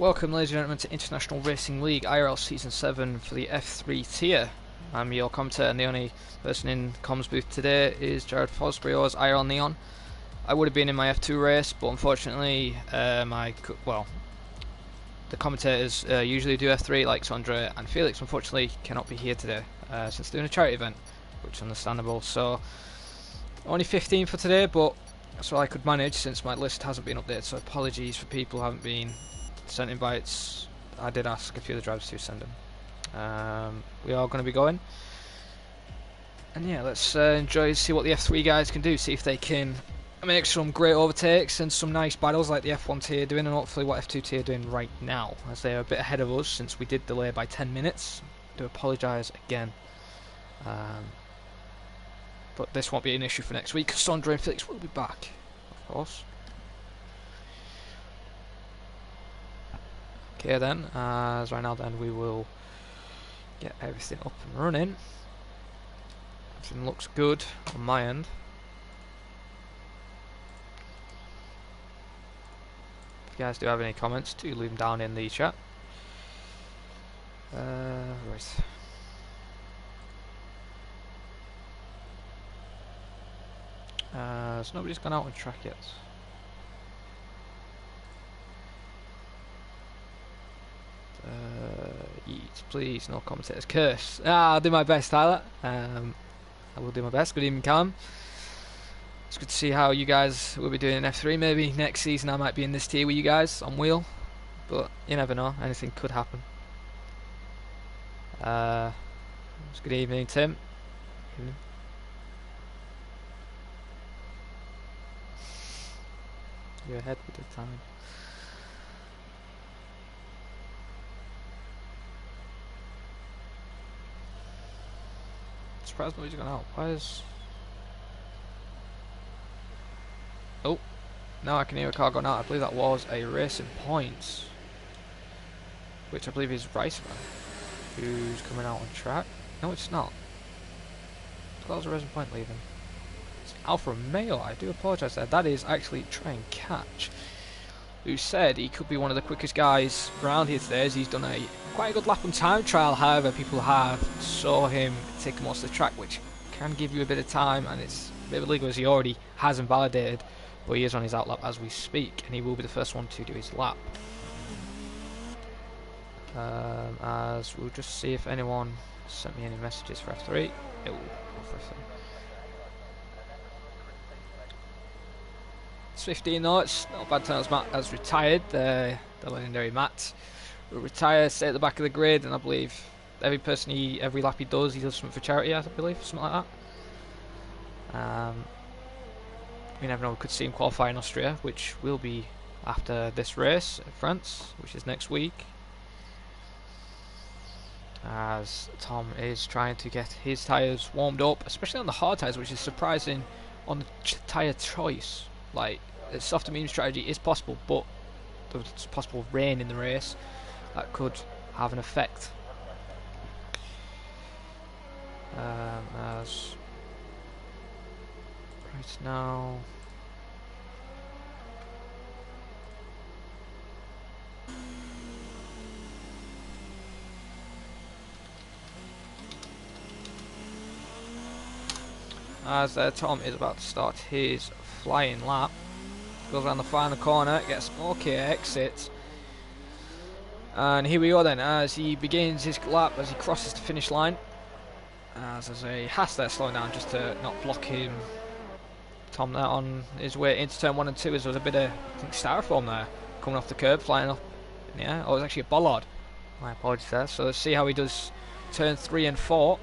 Welcome, ladies and gentlemen, to International Racing League IRL Season 7 for the F3 tier. I'm your commentator, and the only person in comms booth today is Jared Fosbrio's IRL Neon. I would have been in my F2 race, but unfortunately, the commentators usually do F3, like Sondre and Felix. Unfortunately, cannot be here today since doing a charity event, which is understandable. So, only 15 for today, but that's all I could manage since my list hasn't been updated. So, apologies for people who haven't been sent invites. I did ask a few of the drivers to send them. We are going to be going, and yeah, let's see what the F3 guys can do, see if they can make some great overtakes and some nice battles like the F1 tier doing, and hopefully what F2 tier doing right now, as they are a bit ahead of us since we did delay by 10 minutes. I do apologise again, but this won't be an issue for next week. Sondre and Felix will be back, of course. Okay then, as right now then we will get everything up and running. Everything looks good on my end. If you guys do have any comments, do leave them down in the chat. Right. So nobody's gone out on track yet. Please, no commentators. Curse. I'll do my best, Tyler. I will do my best. Good evening, Callum. It's good to see how you guys will be doing in F3. Maybe next season I might be in this tier with you guys on wheel, but you never know. Anything could happen. Good evening, Tim. Evening. You're ahead with the time. Surprised nobody's gone out. Why is... Oh, now I can hear a car going out. I believe that was a Racing Point, which I believe is Riceman, who's coming out on track. No, it's not. That was a Racing Point leaving. It's Alfa Romeo. I do apologise there. That is actually Try and Catch, who said he could be one of the quickest guys around here today, as he's done quite a good lap on time trial. However, people saw him take most of the track, which can give you a bit of time, and it's a bit illegal as he already has invalidated, but he is on his outlap as we speak, and he will be the first one to do his lap. As we'll just see if anyone sent me any messages for F3. It will go for F3. It's 15 though, it's not a bad time as Matt has retired. The legendary Matt will retire, stay at the back of the grid, and I believe every lap he does something for charity, I believe, something like that. You never know, we could see him qualify in Austria, which will be after this race in France, which is next week. As Tom is trying to get his tyres warmed up, especially on the hard tyres, which is surprising on the tyre choice. Like, the soft and medium strategy is possible, but there's possible rain in the race that could have an effect. As right now, as Tom is about to start his flying lap, goes around the final corner, gets an okay exit, and here we go then, as he begins his lap, as he crosses the finish line, as there's a Haas there slowing down just to not block him. Tom there on his way into turn 1 and 2, as there was a bit of, I think, styrofoam there coming off the curb, flying up in the air. Oh, it was actually a bollard. My apologies there. So let's see how he does turn 3 and 4.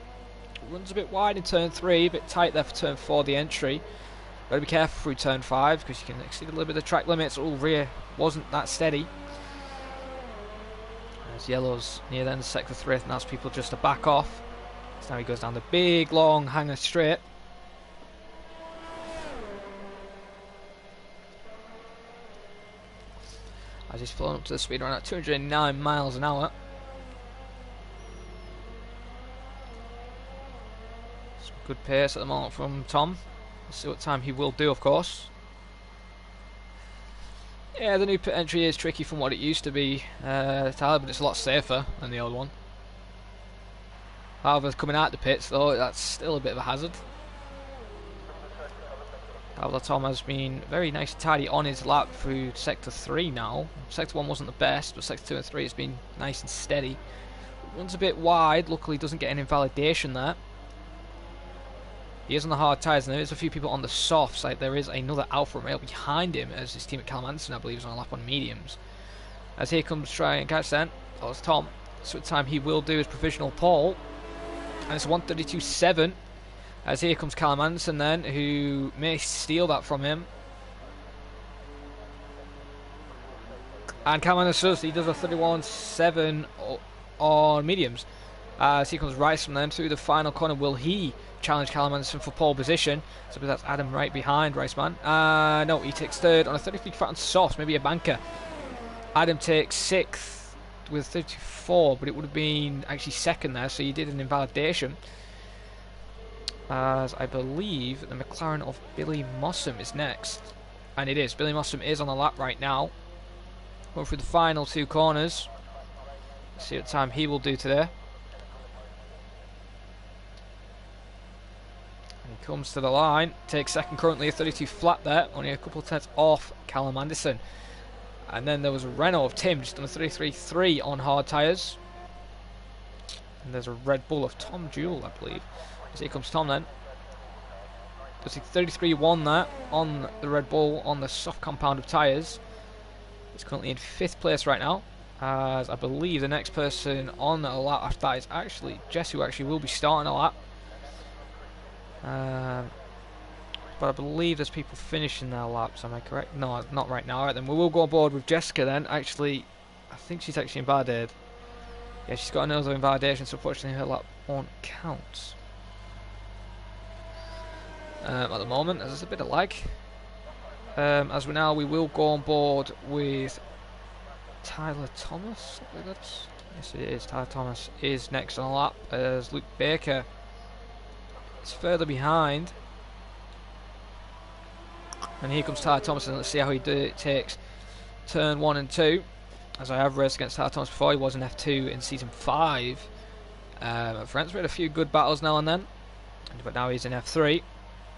Runs a bit wide in turn 3, a bit tight there for turn 4, the entry. Got to be careful through turn 5 because you can exceed a little bit of the track limits. All rear wasn't that steady. As yellow's near the end of sector 3, and that's people just to back off. So now he goes down the big long hanger straight. As he's flown up to the speed around at 209 miles an hour. Some good pace at the moment from Tom. We'll see what time he will do, of course. Yeah, the new pit entry is tricky from what it used to be, Tyler, but it's a lot safer than the old one. However, coming out the pits, though, that's still a bit of a hazard. However, Tom has been very nice and tidy on his lap through Sector 3 now. Sector 1 wasn't the best, but Sector 2 and 3 has been nice and steady. One's a bit wide, luckily doesn't get an invalidation there. He is on the hard tyres, and there is a few people on the softs. Like there is another Alfa Romeo behind him, as his team at Callum Anderson, I believe, is on a lap on mediums. As here comes try and catch then. Oh, it's Tom. So at the time he will do his provisional pole, and it's 132.7. As here comes Callum Anderson then, who may steal that from him. And Callum Anderson, he does a 31.7 on mediums. As here comes Rice from them through the final corner. Will he challenge Callum Anderson for pole position? So that's Adam right behind Riceman. No, he takes third on a 33 fat on soft, maybe a banker. Adam takes sixth with 34, but it would have been actually second there, so he did an invalidation. As I believe the McLaren of Billy Mossam is next. And it is. Billy Mossam is on the lap right now. Going through the final two corners. Let's see what time he will do today. He comes to the line, takes second currently, a 32 flat there, only a couple of tenths off Callum Anderson. And then there was a Renault of Tim, just on a 33.3 on hard tyres. And there's a Red Bull of Tom Jewell, I believe. So here comes Tom then. Does 33.1 there on the Red Bull on the soft compound of tyres. He's currently in 5th place right now. As I believe the next person on a lap after that is actually Jess, who actually will be starting a lap. But I believe there's people finishing their laps, am I correct? No, not right now. Alright then, we will go on board with Jessica then. Actually, I think she's actually invalidated. Yeah, she's got another invalidation, so unfortunately her lap won't count. At the moment, there's a bit of lag. As we will go on board with Tyler Thomas. I believe that's, yes, it is. Tyler Thomas is next on the lap as Luke Baker is further behind. And here comes Tyler Thomas, and let's see how he takes turn 1 and 2. As I have raced against Tyler Thomas before, he was in F2 in season 5. At France, we had a few good battles now and then, but now he's in F3.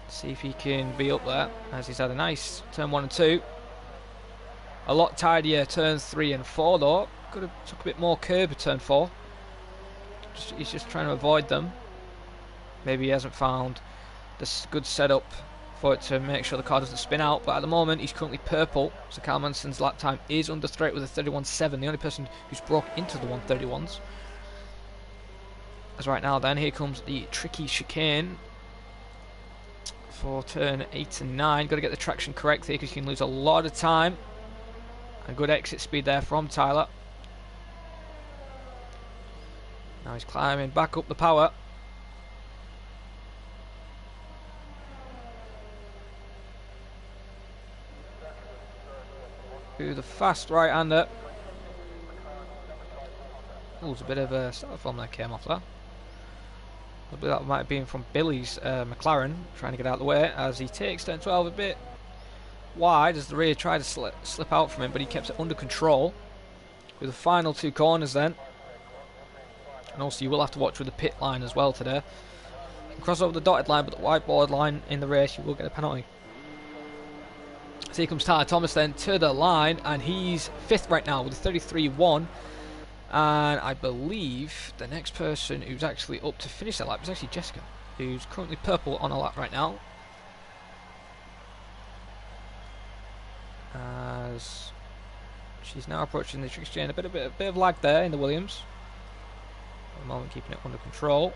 See if he can be up there, as he's had a nice turn 1 and 2. A lot tidier turn 3 and 4 though. Could have took a bit more curb at turn 4. He's just trying to avoid them. Maybe he hasn't found this good setup for it to make sure the car doesn't spin out, but at the moment he's currently purple, so Callum Anderson's lap time is under threat with a 31.7, the only person who's broke into the 131s. As right now then, here comes the tricky chicane for turn 8 and 9. Got to get the traction correct here because you can lose a lot of time. And good exit speed there from Tyler. Now he's climbing back up the power. To the fast right-hander. Oh, there's a bit of a styrofoam that came off there. I believe that might have been from Billy's McLaren, trying to get out of the way as he takes turn 12 a bit wide as the rear tried to slip out from him, but he kept it under control. With the final two corners then. And also you will have to watch with the pit line as well today. You can cross over the dotted line, but the whiteboard line in the race, you will get a penalty. So here comes Tyler Thomas then to the line, and he's 5th right now with a 33.1. And I believe the next person who's actually up to finish that lap is actually Jessica, who's currently purple on a lap right now. As she's now approaching the trick exchange, a bit of lag there in the Williams. At the moment, keeping it under control.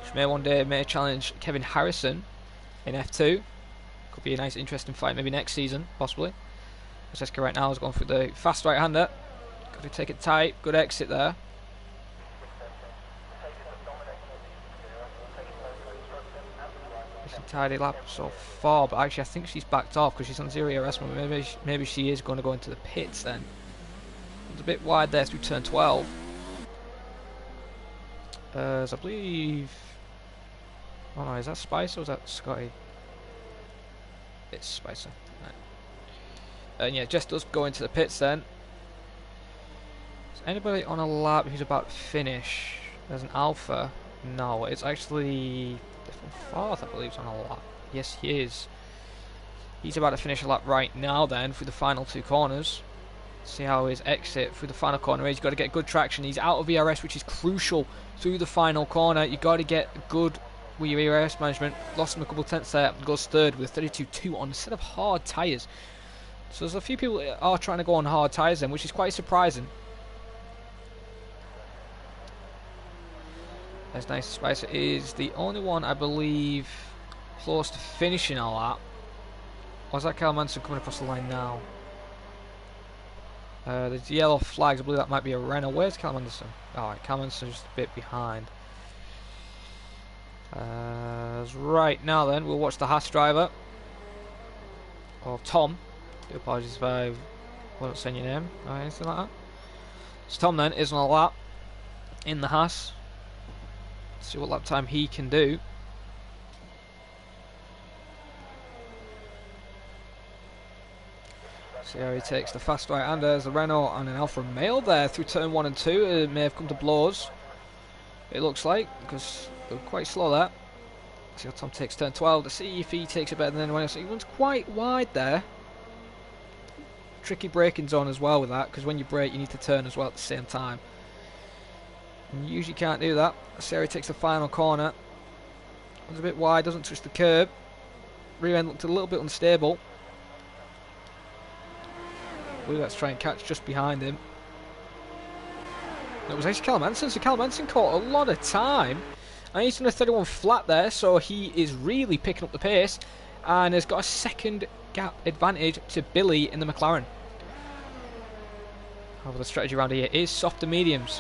She may challenge Kevin Harrison in F2. Could be a nice, interesting fight, maybe next season, possibly. Jessica right now is going through the fast right-hander. Got to take it tight. Good exit there. It's a tidy lap so far, but actually I think she's backed off because she's on 0 ERS. Maybe she is going to go into the pits then. It's a bit wide there through turn 12. As I believe... Oh no, is that Spicer or is that Scotty? It's Spicer. Right. And yeah, Jess does go into the pits then. Is anybody on a lap who's about to finish? There's an Alpha. No, it's actually Fourth, I believe, is on a lap. Yes, he is. He's about to finish a lap right now then through the final 2 corners. See how his exit through the final corner is. He's got to get good traction. He's out of ERS, which is crucial through the final corner. You've got to get good with your ERS management. Lost him a couple of tenths there. Goes third with 32.2 on instead of hard tyres. So there's a few people that are trying to go on hard tyres then, which is quite surprising. As Nice Spicer is the only one, I believe, close to finishing a lap. Or is that Cal Manson coming across the line now? There's yellow flags. I believe that might be a Renault. Where's Cal Manson? Alright, Cal Manson's just a bit behind. Right now then, we'll watch the Haas driver. Or Tom. Do apologies if I wasn't saying your name or anything like that. So Tom then is on a lap in the Haas. Let's see what lap time he can do. See how he takes the fast right hander. There's a Renault and an Alfa Romeo there through turn 1 and 2. It may have come to blows, it looks like, because they're quite slow there. See how Tom takes turn 12 to see if he takes it better than anyone else. He runs quite wide there. Tricky braking zone as well with that, because when you brake you need to turn as well at the same time. And you usually can't do that. See how he takes the final corner. Runs a bit wide, doesn't touch the curb. Rear end looked a little bit unstable. Let's try and catch just behind him. It was actually Cal Manson, so Cal Manson caught a lot of time. And he's done a 31 flat there, so he is really picking up the pace. And has got a second gap advantage to Billy in the McLaren. However, the strategy around here is softer mediums.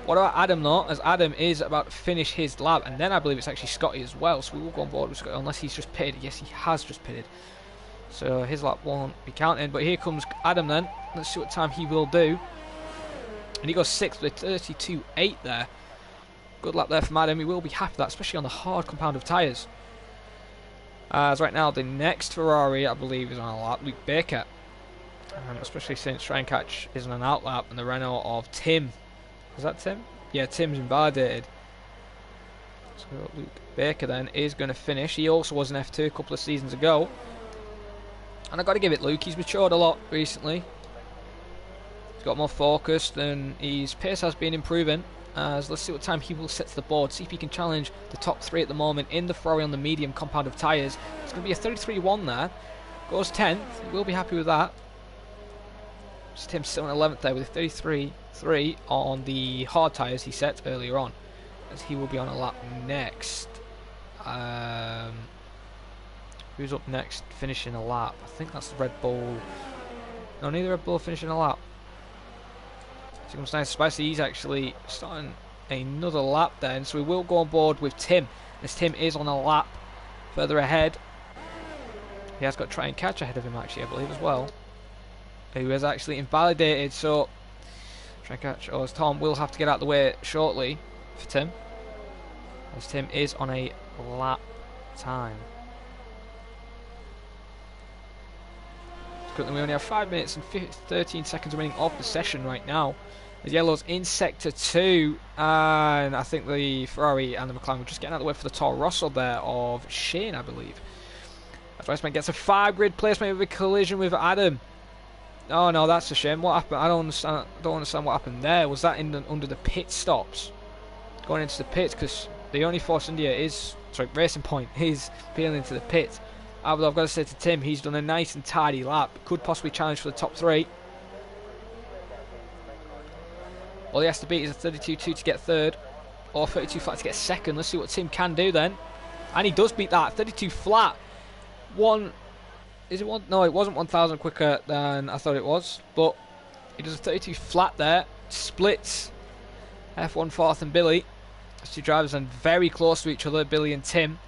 What about Adam though, as Adam is about to finish his lap, and then I believe it's actually Scotty as well, so we will go on board with Scotty, unless he's just pitted. Yes, he has just pitted. So his lap won't be counting, but here comes Adam then. Let's see what time he will do. And he goes 6th with 32.8 there. Good lap there from Adam. He will be happy with that, especially on the hard compound of tyres. As right now, the next Ferrari, I believe, is on a lap. Luke Baker. Especially since Try and Catch is on an out lap, and the Renault of Tim. Is that Tim? Yeah, Tim's invalidated. So Luke Baker then is going to finish. He also was an F2 a couple of seasons ago. And I've got to give it Luke, he's matured a lot recently. He's got more focused and his pace has been improving. As let's see what time he will set to the board, see if he can challenge the top 3 at the moment in the Ferrari on the medium compound of tyres. It's going to be a 33.1 there. Goes 10th, we'll be happy with that. Just Tim still on 11th there with a 33.3 on the hard tyres he set earlier on. As he will be on a lap next. Who's up next finishing a lap? I think that's the Red Bull. No, neither Red Bull finishing a lap. So comes Nice Spicy. He's actually starting another lap then. So we will go on board with Tim. As Tim is on a lap further ahead. He has got Try and Catch ahead of him actually, I believe, as well. Who is actually invalidated. So Try and Catch, or as Tom will have to get out of the way shortly for Tim. As Tim is on a lap time. Currently we only have 5 minutes and 13 seconds remaining of the session right now. The yellow's in sector 2, and I think the Ferrari and the McLaren were just getting out of the way for the Toro Rosso there of Shane, I believe. That's why Raceman gets a 5 grid placement with a collision with Adam. Oh no, that's a shame. What happened? I don't understand what happened there. Was that under the pit stops? Going into the pits, because the only Force India is, sorry, Racing Point is peeling into the pit. Although I've got to say to Tim, he's done a nice and tidy lap. Could possibly challenge for the top 3. All he has to beat is a 32.2 to get 3rd. Or 32 flat to get 2nd. Let's see what Tim can do then. And he does beat that. 32 flat. Is it one? No, it wasn't 1,000 quicker than I thought it was. But he does a 32 flat there. Splits F1 4th and Billy. Those 2 drivers are very close to each other, Billy and Tim.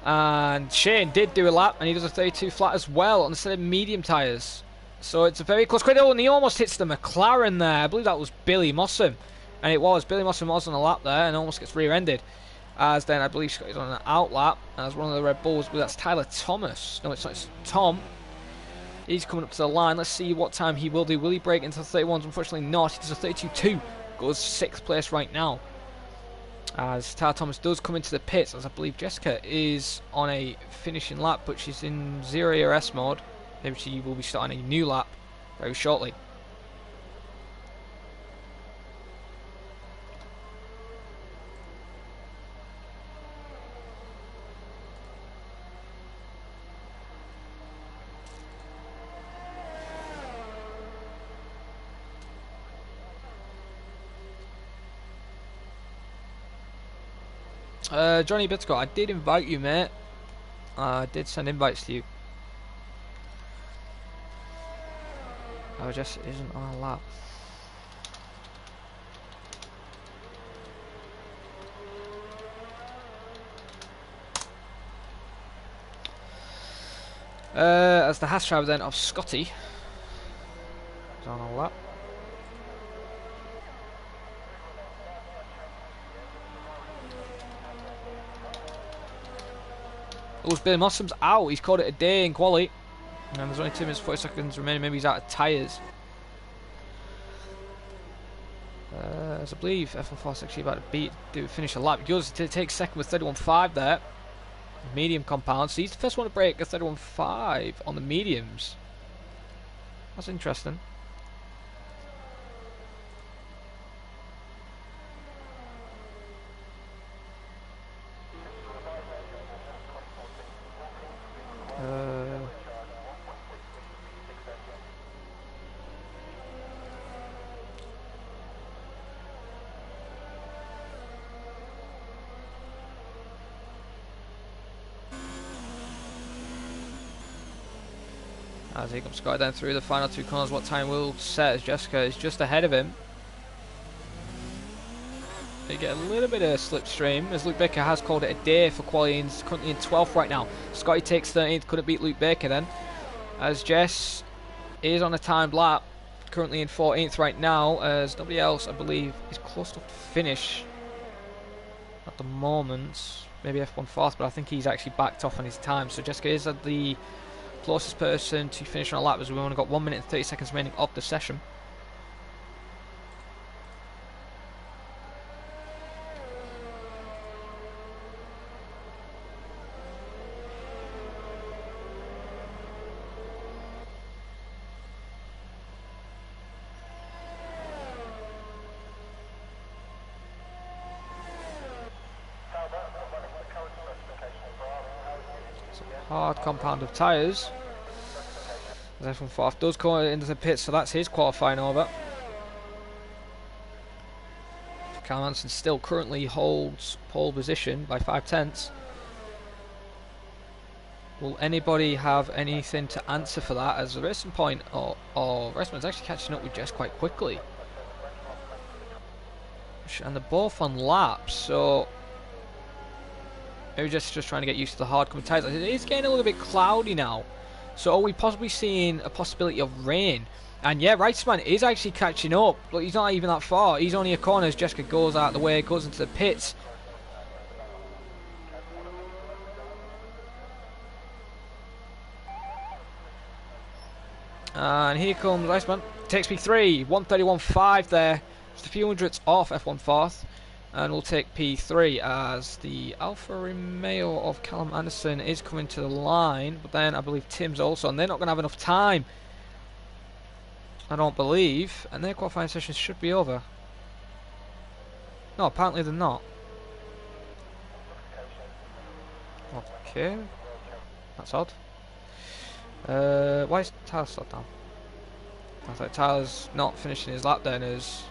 And Shane did do a lap, and he does a 32 flat as well on the set of medium tyres. So it's a very close cradle, and he almost hits the McLaren there. I believe that was Billy Mossam. And it was. Billy Mossam was on a lap there and almost gets rear-ended. As then I believe Scott is on an out lap as one of the Red Bulls. But that's Tyler Thomas. No, it's not. It's Tom. He's coming up to the line. Let's see what time he will do. Will he break into the 31s? Unfortunately not. He does a 32.2. Goes 6th place right now. As Tara Thomas does come into the pits, as I believe Jessica is on a finishing lap, but she's in 0 ERS mode. Maybe she will be starting a new lap very shortly. Johnny Bitcourt, I did invite you, mate. I did send invites to you. Oh, Jess isn't on a lap. As the Haas driver then of Scotty is on a lap. Oh, Billy Mossum's out. He's called it a day in quali. And there's only 2 minutes 40 seconds remaining. Maybe he's out of tyres. As I believe F1 actually about to finish a lap. He goes to take second with 31.5 there. Medium compound. So he's the first one to break a 31.5 on the mediums. That's interesting. As he comes Scott down through the final 2 corners, what time will set as Jessica is just ahead of him. They get a little bit of slipstream as Luke Baker has called it a day for quality and is currently in 12th right now. Scotty takes 13th, couldn't beat Luke Baker then. As Jess is on a timed lap, currently in 14th right now, as nobody else I believe is close enough to finish at the moment. Maybe F1 fast, but I think he's actually backed off on his time. So Jessica is at the closest person to finish on a lap as we've only got 1 minute and 30 seconds remaining of the session. Hard compound of tyres. As F1 4 does go into the pits, so that's his qualifying over. Carl Manson still currently holds pole position by 5/10. Will anybody have anything to answer for that? As the racing point or Restman's actually catching up with Jess quite quickly, and they're both on laps, so maybe just trying to get used to the hard coming tyres. It is getting a little bit cloudy now. So are we possibly seeing a possibility of rain? And yeah, Reisman is actually catching up. Look, he's not even that far. He's only a corner as Jessica goes out of the way, goes into the pits. And here comes Reisman. Takes P3, 131.5 there. Just a few hundredths off F1 fourth. And we'll take P3 as the Alfa Romeo of Callum Anderson is coming to the line. But then I believe Tim's also, and they're not going to have enough time, I don't believe. And their qualifying session should be over. No, apparently they're not. Okay. That's odd. Why is Tyler slowed down? I thought Tyler's not finishing his lap then as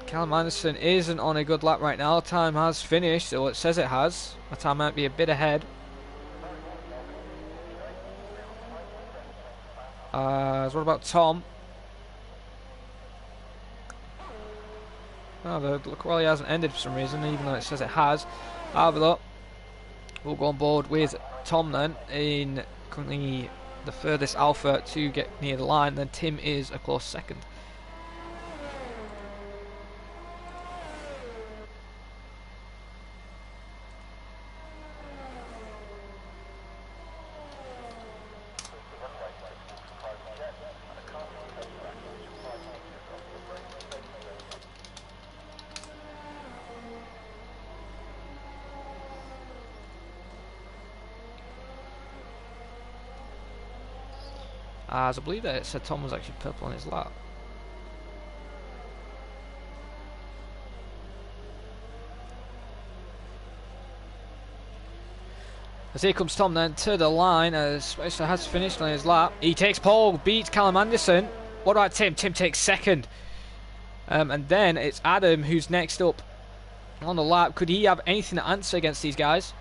Callum Anderson isn't on a good lap right now. Time has finished, or it says it has. My time might be a bit ahead. So what about Tom? Oh, the quali hasn't ended for some reason, even though it says it has. However, though, we'll go on board with Tom then, in currently the furthest Alpha to get near the line. Then Tim is a close second. As I believe that it said Tom was actually purple on his lap. As here comes Tom then to the line as Spicer has finished on his lap. He takes pole, beats Callum Anderson. What about Tim? Tim takes second. And then it's Adam who's next up on the lap. Could he have anything to answer against these guys?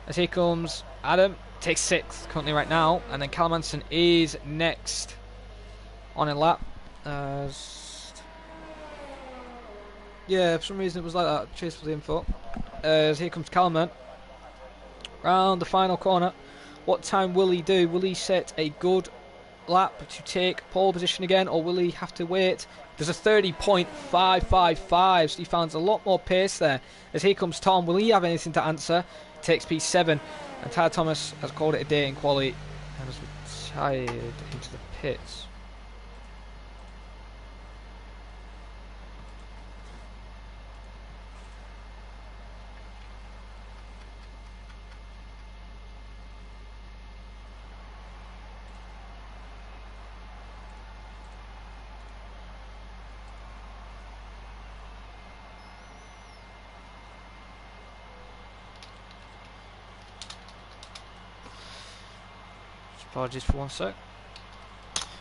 As here comes Adam, takes sixth currently right now. And then Callum Anderson is next on a lap. Yeah, for some reason it was like that. Cheers for the info. As here comes Callum then. Round the final corner. What time will he do? Will he set a good lap to take pole position again, or will he have to wait? There's a 30.555, so he finds a lot more pace there. As here comes Tom, will he have anything to answer? Takes P7, and Tyler Thomas has called it a day in quality and has retired into the pits. Apologies for one sec.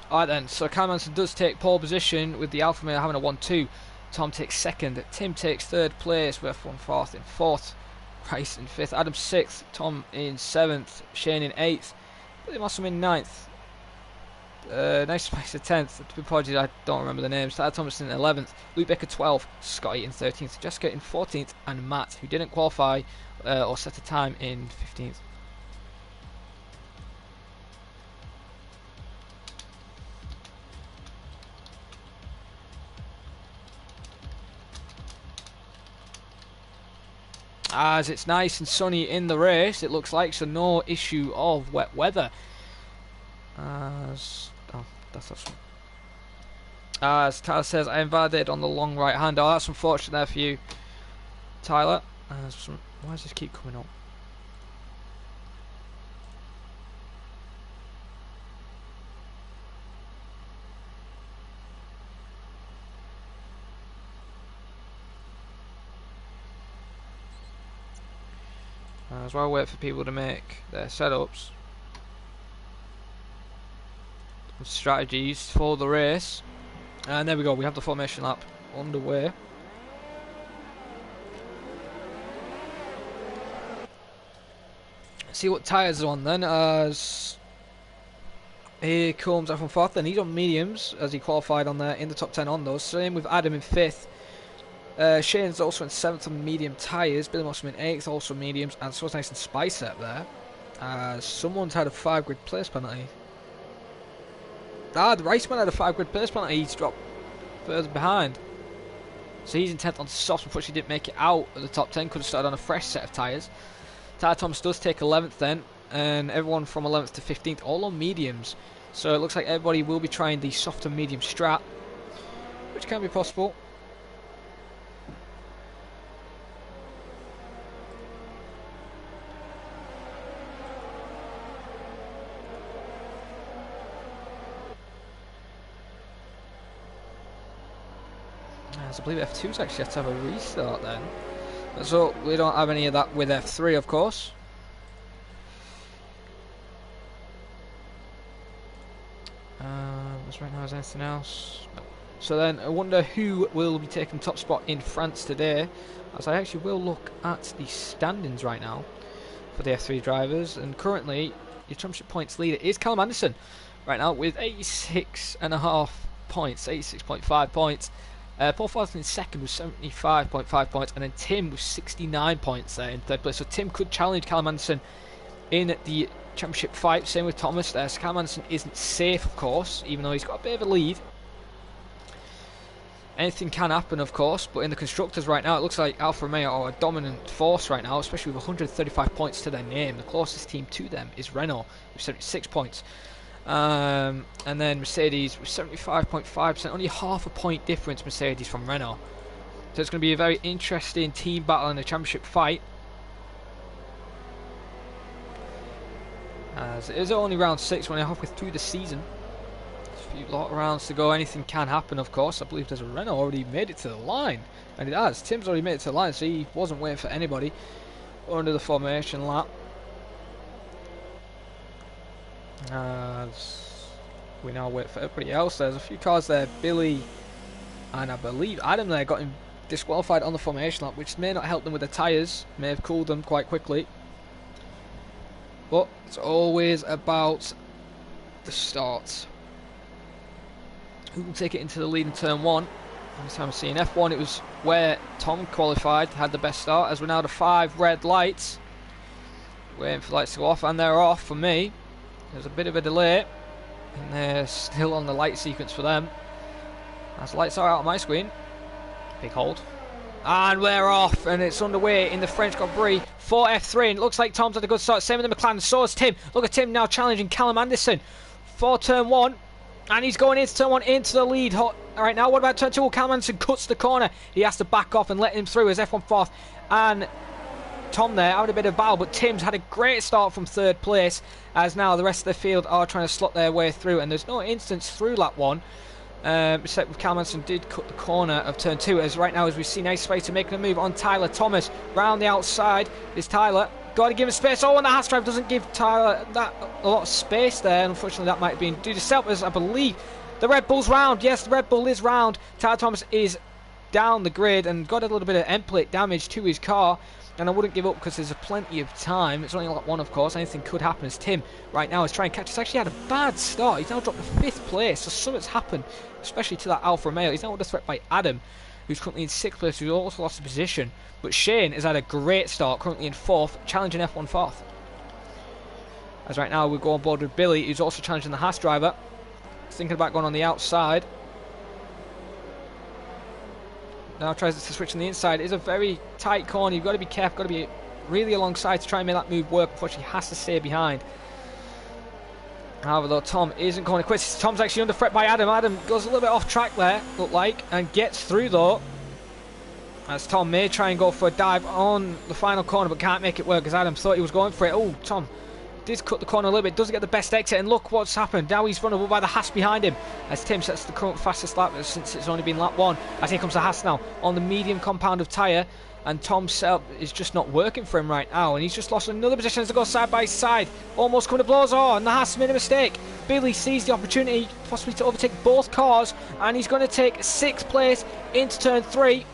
Alright then, so Callum Anderson does take pole position with the Alfa Romeo having a 1-2. Tom takes second, Tim takes third place with F1 fourth in fourth, Rice in fifth, Adam sixth, Tom in seventh, Shane in eighth, Billy Mossam in ninth, Nice Spicer 10th, apologies I don't remember the names, Tyler Thomas in 11th, Luke Baker 12th, Scotty in 13th, Jessica in 14th, and Matt, who didn't qualify or set a time, in 15th. As it's nice and sunny in the race, it looks like, so no issue of wet weather. As Tyler says, I invalidated on the long right hand. Oh, that's unfortunate there for you, Tyler. Why does this keep coming up? As well, wait for people to make their setups and strategies for the race. And there we go, we have the formation lap underway. Let's see what tyres are on then, as here comes F1 fourth, and he's on mediums as he qualified on there in the top 10 on those. Same with Adam in 5th. Shane's also in 7th on medium tyres, Billy Mossam in 8th, also mediums, and so it's Nice and Spicer up there. Someone's had a 5 grid place penalty. The Riceman had a 5 grid place penalty, he's dropped further behind. So he's in 10th on softs, unfortunately didn't make it out of the top 10, could have started on a fresh set of tyres. Tyler Thomas does take 11th then, and everyone from 11th to 15th, all on mediums. So it looks like everybody will be trying the soft and medium strat, which can be possible. As I believe F2's actually had to have a restart then. So we don't have any of that with F3, of course. As right now, is anything else? No. So then I wonder who will be taking top spot in France today, as I actually will look at the standings right now for the F3 drivers, and currently your championship points leader is Callum Anderson right now with 86.5 points, 86.5 points. Paul Fortin in second with 75.5 points, and then Tim with 69 points there in third place. So Tim could challenge Callum Anderson in the championship fight. Same with Thomas there. So Callum Anderson isn't safe, of course, even though he's got a bit of a lead. Anything can happen, of course, but in the constructors right now, it looks like Alfa Romeo are a dominant force right now, especially with 135 points to their name. The closest team to them is Renault with 76 points. And then Mercedes with 75.5%, only half a point difference Mercedes from Renault. So it's going to be a very interesting team battle in the championship fight, as it is only round 6, we're only halfway through the season. few lot of rounds to go. Anything can happen, of course. I believe there's a Renault already made it to the line. And it has. Tim's already made it to the line, so he wasn't waiting for anybody under the formation lap. As we now wait for everybody else. There's a few cars there. Billy and I believe Adam there got him disqualified on the formation lap, which may not help them with the tyres. May have cooled them quite quickly. But it's always about the start. Who can take it into the lead in turn 1? This time I see in F1 it was where Tom qualified, had the best start, as we're now to 5 red lights. Waiting for lights to go off, and they're off for me. There's a bit of a delay, and they're still on the light sequence for them. As lights are out on my screen. Big hold. And we're off, and it's underway in the French Grand Prix for F3, and it looks like Tom's had a good start. Same with the McLaren, so is Tim. Look at Tim now challenging Callum Anderson for turn 1. And he's going into turn 1, into the lead right now. What about turn 2? Callum Anderson cuts the corner. He has to back off and let him through as F1 4th. And Tom there having a bit of battle, but Tim's had a great start from 3rd place, as now the rest of the field are trying to slot their way through. And there's no instance through lap 1. Except with Callum Anderson did cut the corner of turn 2, as right now as we see Nice Spicer making a move on Tyler Thomas. Round the outside is Tyler. Got to give him space. Oh, and the Haas drive doesn't give Tyler a lot of space there. Unfortunately, that might have been due to Selpers, I believe. The Red Bull's round. Yes, the Red Bull is round. Tyler Thomas is down the grid and got a little bit of end plate damage to his car. And I wouldn't give up because there's plenty of time. It's only lap 1, of course. Anything could happen as Tim right now is trying to catch. He's actually had a bad start. He's now dropped to 5th place. So something's happened, especially to that Alfa Romeo. He's now under threat by Adam, who's currently in 6th place, who's also lost a position. But Shane has had a great start, currently in 4th, challenging F1 4th. As right now we go on board with Billy, who's also challenging the Haas driver. He's thinking about going on the outside. Now tries to switch on the inside. It's a very tight corner. You've got to be careful, got to be really alongside to try and make that move work. Unfortunately, he has to stay behind. However, though, Tom isn't going to quit. Tom's actually under threat by Adam. Adam goes a little bit off track there, look like, and gets through though. As Tom may try and go for a dive on the final corner, but can't make it work as Adam thought he was going for it. Oh, Tom did cut the corner a little bit, doesn't get the best exit, and look what's happened. Now he's run over by the Haas behind him, as Tim sets the current fastest lap since it's only been lap 1. As here comes the Haas now on the medium compound of tyre, and Tom's setup is just not working for him right now, and he's just lost another position as they go side by side. Almost coming to blows. Oh, and the Haas made a mistake. Billy sees the opportunity possibly to overtake both cars, and he's going to take 6th place into turn 3.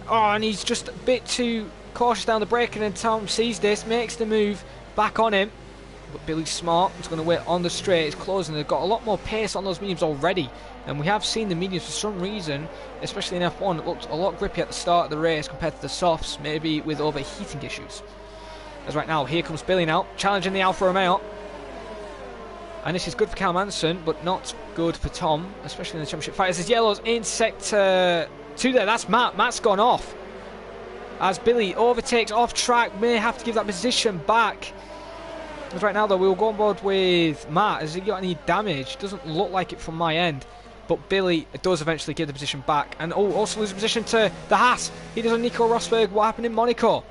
Oh, and he's just a bit too cautious down the brake, and then Tom sees this, makes the move back on him. But Billy's smart. He's going to wait on the straight. It's closing. They've got a lot more pace on those mediums already. And we have seen the mediums for some reason, especially in F1, it looked a lot grippy at the start of the race compared to the softs, maybe with overheating issues. As right now, here comes Billy now, challenging the Alfa Romeo. And this is good for Callum Anderson, but not good for Tom, especially in the championship fight. As his yellows in sector 2 there. That's Matt. Matt's gone off. As Billy overtakes off track, may have to give that position back. As right now, though, we'll go on board with Matt. Has he got any damage? Doesn't look like it from my end. But Billy does eventually give the position back. And also loses position to the Haas. He does on Nico Rosberg. What happened in Monaco?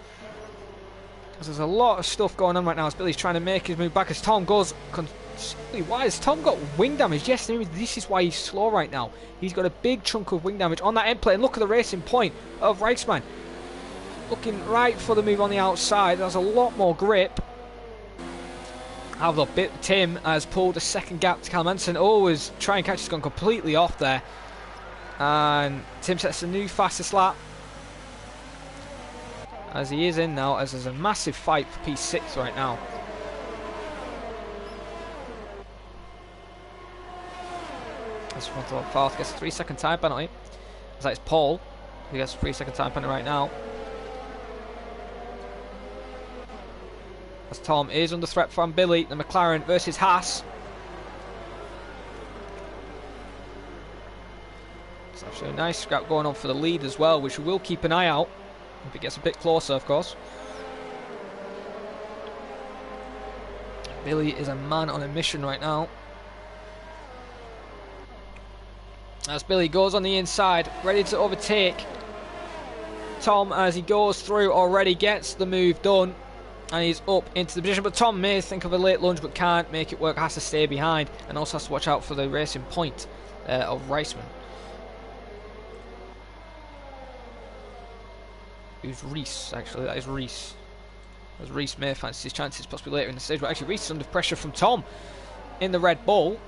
Because there's a lot of stuff going on right now as Billy's trying to make his move back as Tom goes completely wide. Has Tom got wing damage? Yes, this is why he's slow right now. He's got a big chunk of wing damage on that end plate. And look at the racing point of Reichsmann. Looking right for the move on the outside. There's a lot more grip. However, Tim has pulled a second gap to Callum Anderson. Was trying to catch, has gone completely off there. And Tim sets a new fastest lap. As he is in now, as there's a massive fight for P6 right now. As Fourth gets a 3-second time penalty. As that's Paul, who gets a 3-second time penalty right now. As Tom is under threat from Billy, the McLaren versus Haas. It's actually a nice scrap going on for the lead as well, which we will keep an eye out if it gets a bit closer, of course. Billy is a man on a mission right now. As Billy goes on the inside, ready to overtake Tom as he goes through already, gets the move done. And he's up into the position, but Tom may think of a late lunge but can't make it work, has to stay behind, and also has to watch out for the racing point of Reisman. Who's Reese, actually? That is Reese. As Reese may fancy his chances possibly later in the stage, but actually Reese is under pressure from Tom in the Red Bull.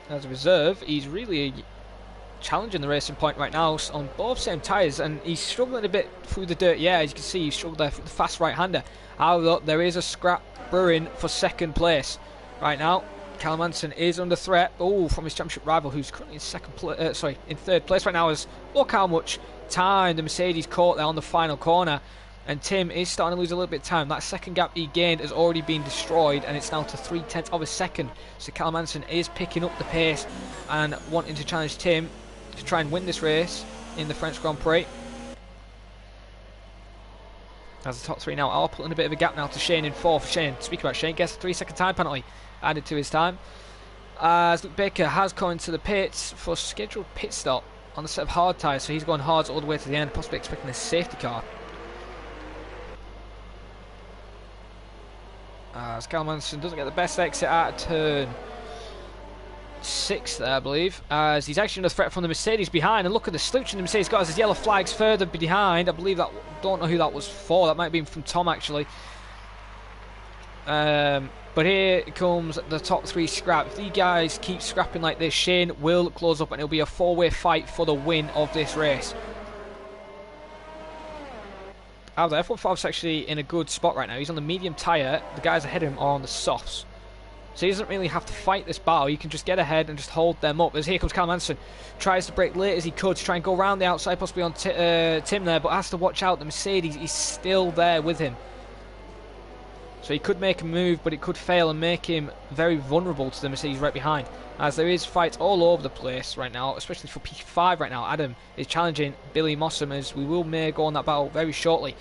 As a reserve, he's really challenging the racing point right now on both same tyres, and he's struggling a bit through the dirt. Yeah, as you can see, he's struggled there for the fast right-hander. However, there is a scrap brewing for second place right now. Callum Anderson is under threat. Oh, from his championship rival, who's currently in in third place right now. As look how much time the Mercedes caught there on the final corner, and Tim is starting to lose a little bit of time. That second gap he gained has already been destroyed, and it's now to 3/10 of a second. So Callum Anderson is picking up the pace and wanting to challenge Tim to try and win this race in the French Grand Prix. As the top three now are putting a bit of a gap now to Shane in fourth. Shane, speaking about Shane, gets a 3-second time penalty added to his time. As Luke Baker has gone into the pits for a scheduled pit stop on the set of hard tyres, so he's going hard all the way to the end, possibly expecting a safety car. As Callum Anderson doesn't get the best exit out of turn 6 there, I believe, as he's actually under threat from the Mercedes behind, and look at the slouch the Mercedes got as his yellow flag's further behind. I believe that, don't know who that was for, that might have been from Tom actually. But here comes the top three scrap. If these guys keep scrapping like this, Shane will close up and it'll be a four-way fight for the win of this race. However, F1 is actually in a good spot right now. He's on the medium tyre, the guys ahead of him are on the softs. So he doesn't really have to fight this battle. He can just get ahead and just hold them up. As here comes Callum Anderson. Tries to brake late as he could to try and go around the outside, possibly on Tim there, but has to watch out. The Mercedes is still there with him. So he could make a move, but it could fail and make him very vulnerable to the Mercedes right behind. As there is fights all over the place right now, especially for P5 right now. Adam is challenging Billy Mossam, as we may go on that battle very shortly.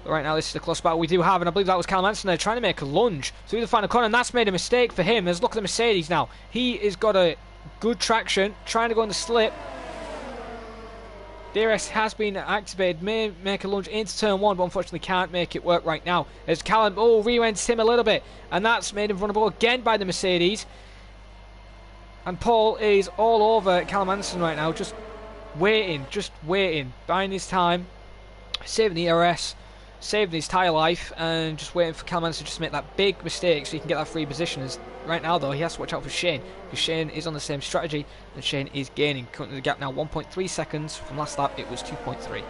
But right now this is the close battle we do have, and I believe that was Callum Anderson there trying to make a lunge through the final corner, and that's made a mistake for him. As look at the Mercedes now. He has got a good traction, trying to go in the slip. DRS has been activated, may make a lunge into turn 1, but unfortunately can't make it work right now. As Callum, rear-ends him a little bit, and that's made him vulnerable again by the Mercedes. And Paul is all over Callum Anderson right now, just waiting, buying his time, saving the ERS, saving his tyre life, and just waiting for Callum Anderson just to make that big mistake so he can get that free position. As right now though, he has to watch out for Shane, because Shane is on the same strategy, and Shane is gaining. Currently the gap now 1.3 seconds. From last lap it was 2.3.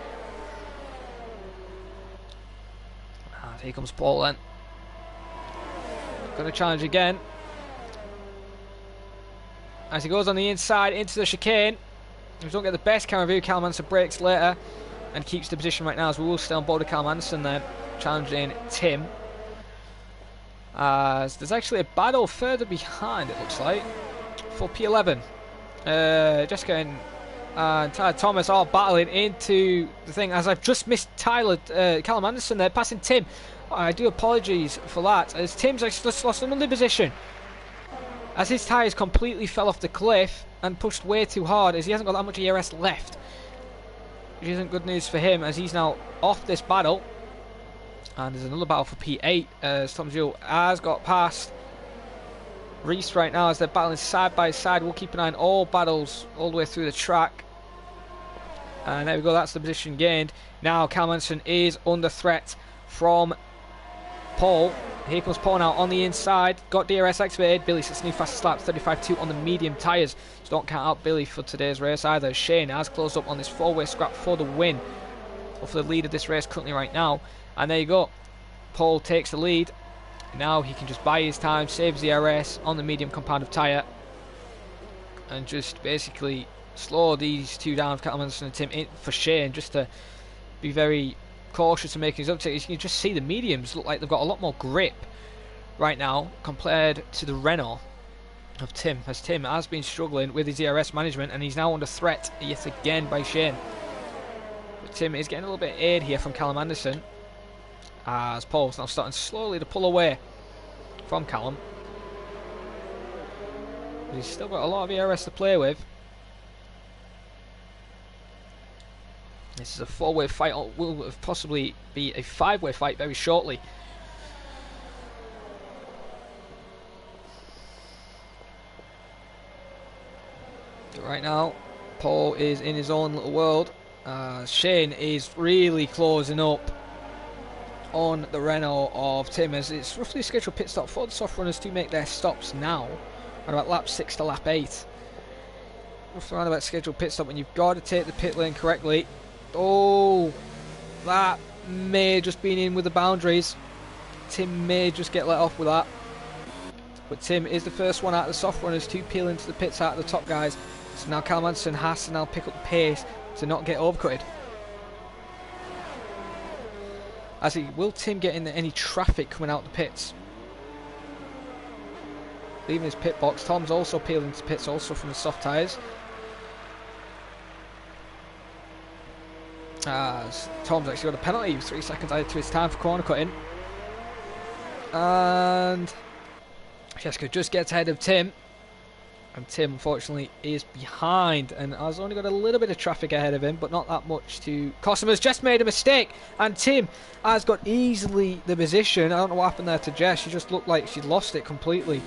And here comes Paul then. Going to challenge again. As he goes on the inside into the chicane. We don't get the best camera view. Callum Anderson breaks later and keeps the position right now, as we will stay on board with Callum Anderson there, challenging Tim. As there's actually a battle further behind, it looks like, for P11. Jessica and Tyler Thomas are battling into the thing, as I've just missed Callum Anderson there, passing Tim. I do apologies for that, as Tim's actually just lost another position, as his tyres completely fell off the cliff and pushed way too hard, as he hasn't got that much ERS left. Which isn't good news for him, as he's now off this battle. And there's another battle for P8, as Tom Jewell has got past Reese right now, as they're battling side by side. We'll keep an eye on all battles all the way through the track. And there we go, that's the position gained. Now Callum Anderson is under threat from Paul. Here comes Paul now on the inside. Got DRS activated. Billy sets new fastest lap, 35.2 on the medium tyres. So don't count out Billy for today's race either. Shane has closed up on this four-way scrap for the win, or for the lead of this race currently right now. And there you go. Paul takes the lead. Now he can just buy his time, saves the DRS on the medium compound tyre, and just basically slow these two down, Callum Anderson and Tim, in for Shane, just to be very cautious in making his uptakes. You can just see the mediums look like they've got a lot more grip right now compared to the Renault of Tim, as Tim has been struggling with his ERS management, and he's now under threat yet again by Shane. But Tim is getting a little bit of aid here from Callum Anderson, as Paul's now starting slowly to pull away from Callum. But he's still got a lot of ERS to play with. This is a four-way fight, or will possibly be a five-way fight very shortly right now. Paul is in his own little world. Shane is really closing up on the Renault of Tim, as it's roughly a scheduled pit stop for the soft runners to make their stops now on about lap 6 to lap 8. Roughly around about scheduled pit stop when you've got to take the pit lane correctly. Oh, that may have just been in with the boundaries. Tim may just get let off with that. But Tim is the first one out of the soft runners to peel into the pits out of the top guys. So now Callum Anderson has to now pick up the pace to not get overcutted. Will Tim get in any traffic coming out the pits? Leaving his pit box. Tom's also peeling into pits, also from the soft tyres. Tom's actually got a penalty. He was 3 seconds added to his time for corner cutting. And Jessica just gets ahead of Tim. And Tim, unfortunately, is behind and has only got a little bit of traffic ahead of him, but not that much to cost him. Has just made a mistake, and Tim has got easily the position. I don't know what happened there to Jess. She just looked like she'd lost it completely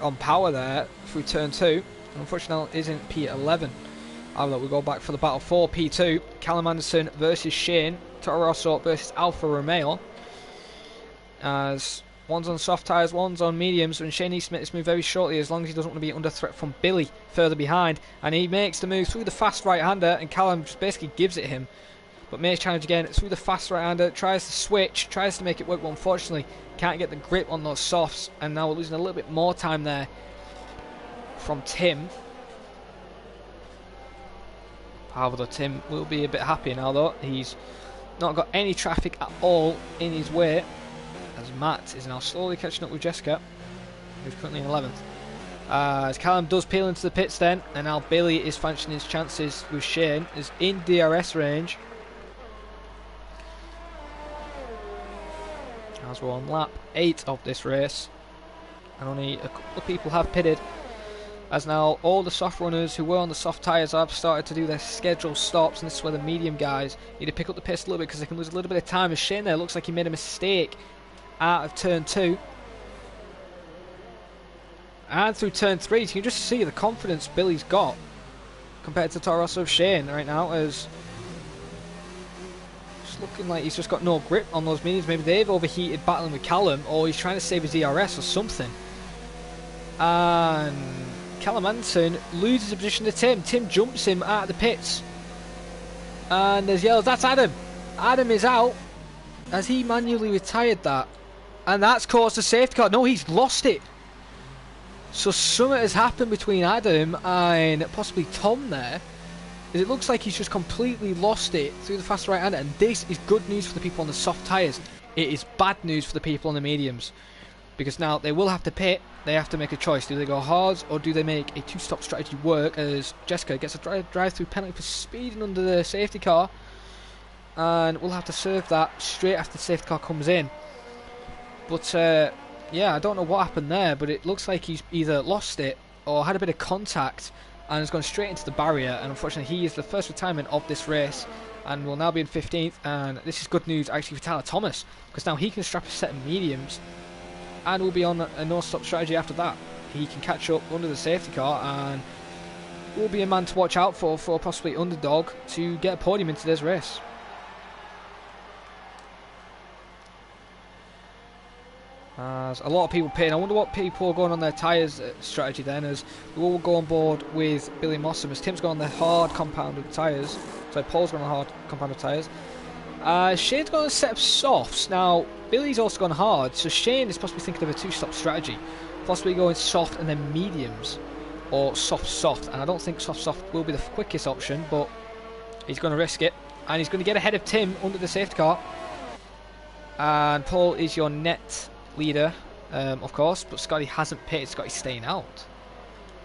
on power there through turn 2. And unfortunately, now isn't P11. However, we go back for the battle for P2. Callum Anderson versus Shane. Toro Rosso versus Alfa Romeo. As one's on soft tyres, one's on mediums, and Shane needs to make this move very shortly as long as he doesn't want to be under threat from Billy further behind. And he makes the move through the fast right-hander, and Callum just basically gives it him. But May's challenge again through the fast right-hander, tries to switch, tries to make it work, but unfortunately can't get the grip on those softs, and now we're losing a little bit more time there from Tim. However, Tim will be a bit happy now though. He's not got any traffic at all in his way, as Matt is now slowly catching up with Jessica, who's currently in 11th. As Callum does peel into the pits then, and now Billy is fancying his chances with Shane, is in DRS range. As we're on lap 8 of this race, and only a couple of people have pitted, as now all the soft runners who were on the soft tyres have started to do their scheduled stops, and this is where the medium guys need to pick up the pace a little bit because they can lose a little bit of time. As Shane there looks like he made a mistake out of turn 2 and through turn 3. You can just see the confidence Billy's got compared to Toro Rosso of Shane right now, as it's looking like he's just got no grip on those mediums. Maybe they've overheated battling with Callum, or he's trying to save his ERS or something. And Callum Anderson loses a position to Tim. Tim jumps him out of the pits, and there's yells. That's Adam. Adam is out as he manually retired that, and that's caused a safety car. No, he's lost it. So something has happened between Adam and possibly Tom there, as it looks like he's just completely lost it through the fast right-hander, and this is good news for the people on the soft tyres. It is bad news for the people on the mediums, because now they will have to pit. They have to make a choice. Do they go hards, or do they make a two-stop strategy work, as Jessica gets a drive-through penalty for speeding under the safety car, and we'll have to serve that straight after the safety car comes in. But yeah, I don't know what happened there, but it looks like he's either lost it or had a bit of contact and has gone straight into the barrier, and unfortunately he is the first retirement of this race and will now be in 15th. And this is good news actually for Tyler Thomas, because now he can strap a set of mediums and will be on a no-stop strategy after that. He can catch up under the safety car and will be a man to watch out for possibly underdog to get a podium into this race. As a lot of people pitting. I wonder what people are going on their tyres strategy then, as we all go on board with Billy Mossam, as Tim's gone on the hard compounded tyres. So Paul's gone on the hard compounded tyres. Shane's got a set of softs. Now Billy's also gone hard, so Shane is possibly thinking of a two-stop strategy, possibly going soft and then mediums, or soft. And I don't think soft will be the quickest option, but he's going to risk it, and he's going to get ahead of Tim under the safety car. And Paul is your net leader, of course, but Scotty hasn't pitted. Scotty's staying out,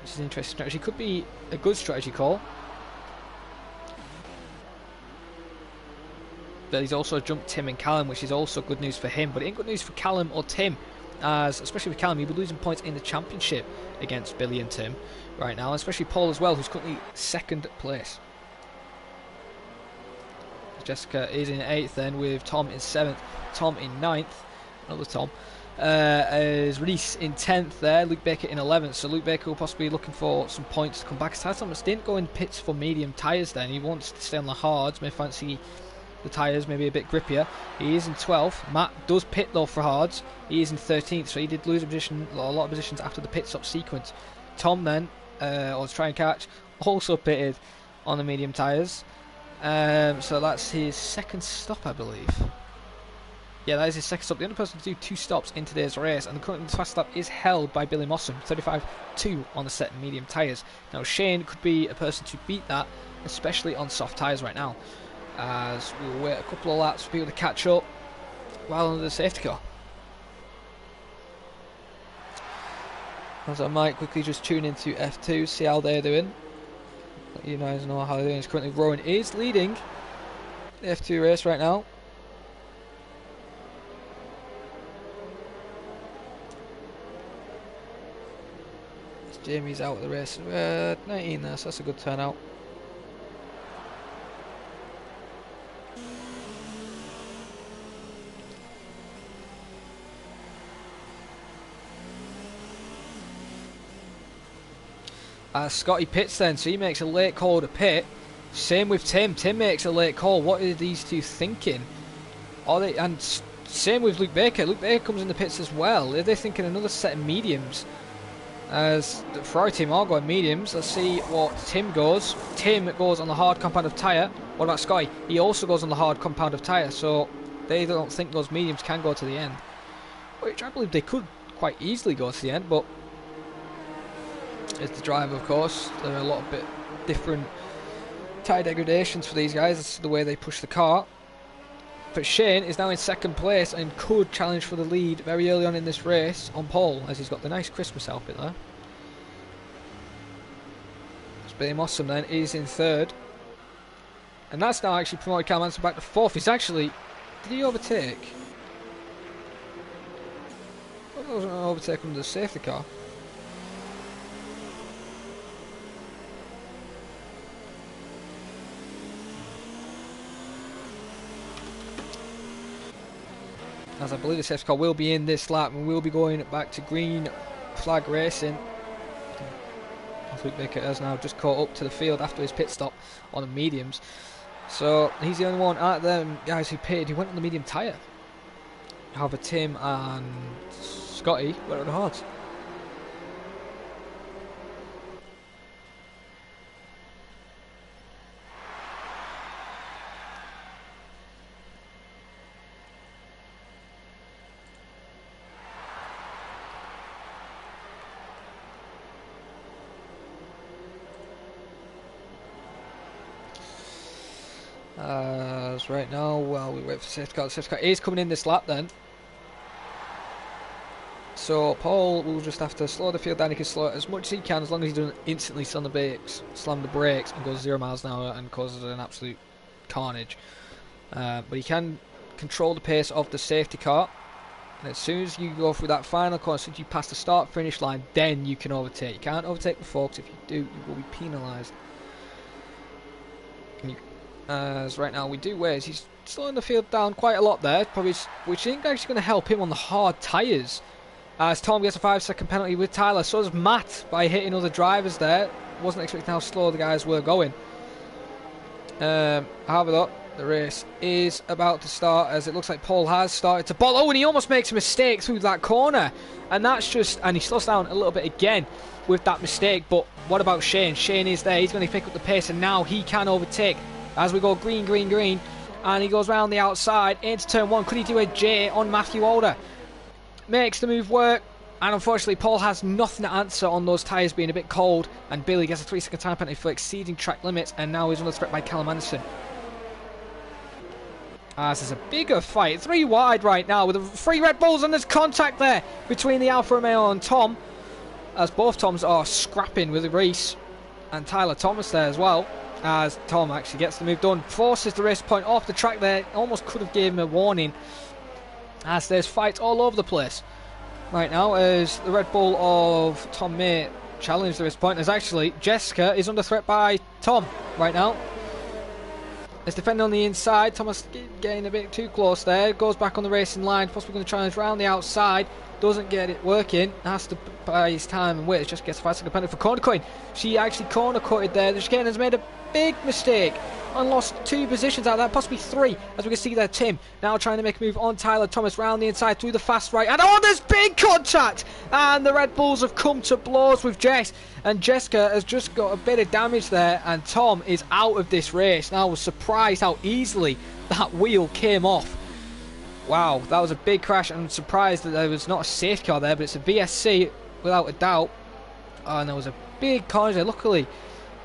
which is an interesting strategy. Could be a good strategy call. But he's also jumped Tim and Callum, which is also good news for him, but it ain't good news for Callum or Tim, as especially with Callum, he'll be losing points in the championship against Billy and Tim right now, especially Paul as well, who's currently 2nd place. Jessica is in 8th then, with Tom in 7th, Tom in 9th, another Tom, As Reese in 10th there, Luke Baker in 11th. So Luke Baker will possibly be looking for some points to come back. Tyler Thomas didn't go in pits for medium tyres then. He wants to stay on the hards. May fancy the tyres maybe a bit grippier. He is in 12th. Matt does pit though for hards. He is in 13th, so he did lose a lot of positions after the pit stop sequence. Tom then, was trying to catch, also pitted on the medium tyres. So that's his second stop, I believe. Yeah, that is his second stop. The only person to do 2 stops in today's race, and the current fast stop is held by Billy Mossam, 35.2 on the set medium tyres. Now Shane could be a person to beat that, especially on soft tyres right now, as we will wait a couple of laps for people to catch up while under the safety car. As I might quickly just tune into F2, see how they're doing. Let you guys know how they're doing. It's currently Rowan is leading the F2 race right now. Jamie's out of the race. 19 there, so that's a good turnout. Scotty pits then, so he makes a late call to pit. Same with Tim. Tim makes a late call. What are these two thinking? Are they? And same with Luke Baker. Luke Baker comes in the pits as well. Are they thinking another set of mediums? As the Ferrari team are going mediums. Let's see what Tim goes. Tim goes on the hard compound of tyre. What about Scotty? He also goes on the hard compound of tyre, so they don't think those mediums can go to the end. Which I believe they could quite easily go to the end, but it's the driver, of course. There are a lot of bit different tyre degradations for these guys. That's the way they push the car. But Shane is now in second place and could challenge for the lead very early on in this race on pole, as he's got the nice Christmas outfit there. Billy Mossam then is in third. And that's now actually promoted Cam Hansen back to fourth. He's actually... Did he overtake? I wasn't going to overtake under the safety car. As I believe the safety car will be in this lap and we'll be going back to green flag racing. Luke Baker has now just caught up to the field after his pit stop on the mediums. So he's the only one out of them guys who pitted. He went on the medium tyre. However, Tim and Scotty went on the hards. As right now, while we wait for the safety car is coming in this lap then. So Paul will just have to slow the field down. He can slow it as much as he can, as long as he doesn't instantly slam the brakes and goes 0 miles an hour and causes an absolute carnage. But he can control the pace of the safety car. And as soon as you go through that final corner, as soon as you pass the start finish line, then you can overtake. You can't overtake before, because if you do, you will be penalised. As right now we do wait, he's slowing the field down quite a lot there, probably, which I think actually going to help him on the hard tyres. As Tom gets a 5-second penalty with Tyler, so does Matt by hitting other drivers there. Wasn't expecting how slow the guys were going. However though, the race is about to start, as it looks like Paul has started to ball. Oh, and he almost makes a mistake through that corner, and that's just, and he slows down a little bit again with that mistake. But what about Shane? Shane is there, he's going to pick up the pace, and now he can overtake. As we go green, green, green, and he goes round the outside into turn 1. Could he do a J on Matthew Older? Makes the move work, and unfortunately Paul has nothing to answer on those tyres being a bit cold, and Billy gets a 3-second time penalty for exceeding track limits, and now he's under threat by Callum Anderson. As there's a bigger fight, 3 wide right now with the 3 Red Bulls, and there's contact there between the Alfa Romeo and Tom, as both Toms are scrapping with Reese and Tyler Thomas there as well. As Tom actually gets the move done, forces the race point off the track there, almost could have given him a warning, as there's fights all over the place right now, as the Red Bull of Tom May challenged the race point, as actually Jessica is under threat by Tom right now. It's defending on the inside. Thomas getting a bit too close there. Goes back on the racing line, possibly going to challenge round the outside. Doesn't get it working. Has to buy his time and wait. Just gets a 5-second penalty for corner cutting. She actually corner cutted there. The chicane has made a big mistake and lost 2 positions out of that, possibly 3, as we can see there. Tim now trying to make a move on Tyler Thomas round the inside through the fast right, and oh, there's big contact, and the Red Bulls have come to blows with Jess, and Jessica has just got a bit of damage there, and Tom is out of this race. Now I was surprised how easily that wheel came off. Wow, that was a big crash. I'm surprised that there was not a safety car there, but it's a VSC without a doubt. Oh, and there was a big carnage there. Luckily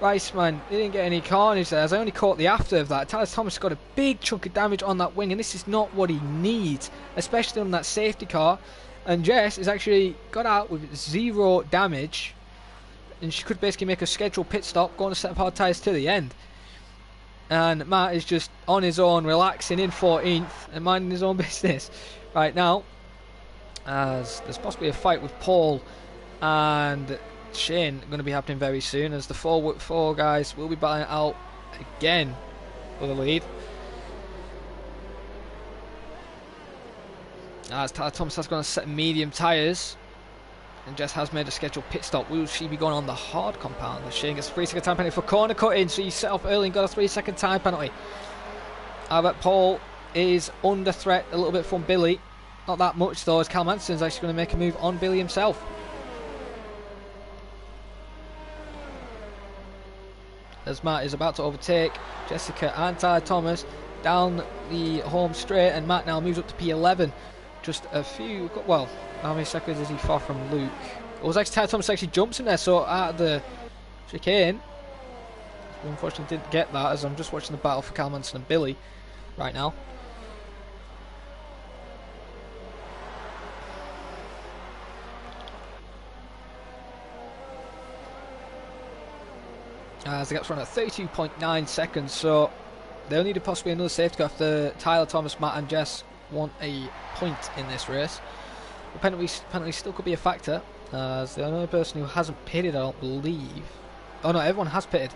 Riceman didn't get any carnage there, as I only caught the after of that. Tyler Thomas got a big chunk of damage on that wing, and this is not what he needs, especially on that safety car. And Jess has actually got out with 0 damage, and she could basically make a scheduled pit stop, going to set up hard tyres to the end. And Matt is just on his own, relaxing in 14th and minding his own business right now, as there's possibly a fight with Paul and Shane going to be happening very soon, as the four guys will be battling out again for the lead. As Tyler Thomas has going to set medium tyres, and Jess has made a scheduled pit stop. Will she be going on the hard compound? Shane gets a 3-second time penalty for corner cutting, so he set off early and got a 3-second time penalty. I bet Paul is under threat a little bit from Billy, not that much though, as Cal Manson's actually going to make a move on Billy himself. As Matt is about to overtake Jessica and Tyler Thomas down the home straight, and Matt now moves up to P11. Just a few, well, how many seconds is he far from Luke? It was actually Tyler Thomas actually jumps in there, so out of the chicane. We unfortunately didn't get that, as I'm just watching the battle for Cal Manson and Billy right now. As the gap's run at 32.9 seconds, so they'll need possibly another safety car after Tyler Thomas, Matt and Jess want a point in this race. The penalty still could be a factor, as the only person who hasn't pitted, I don't believe. Oh no, everyone has pitted,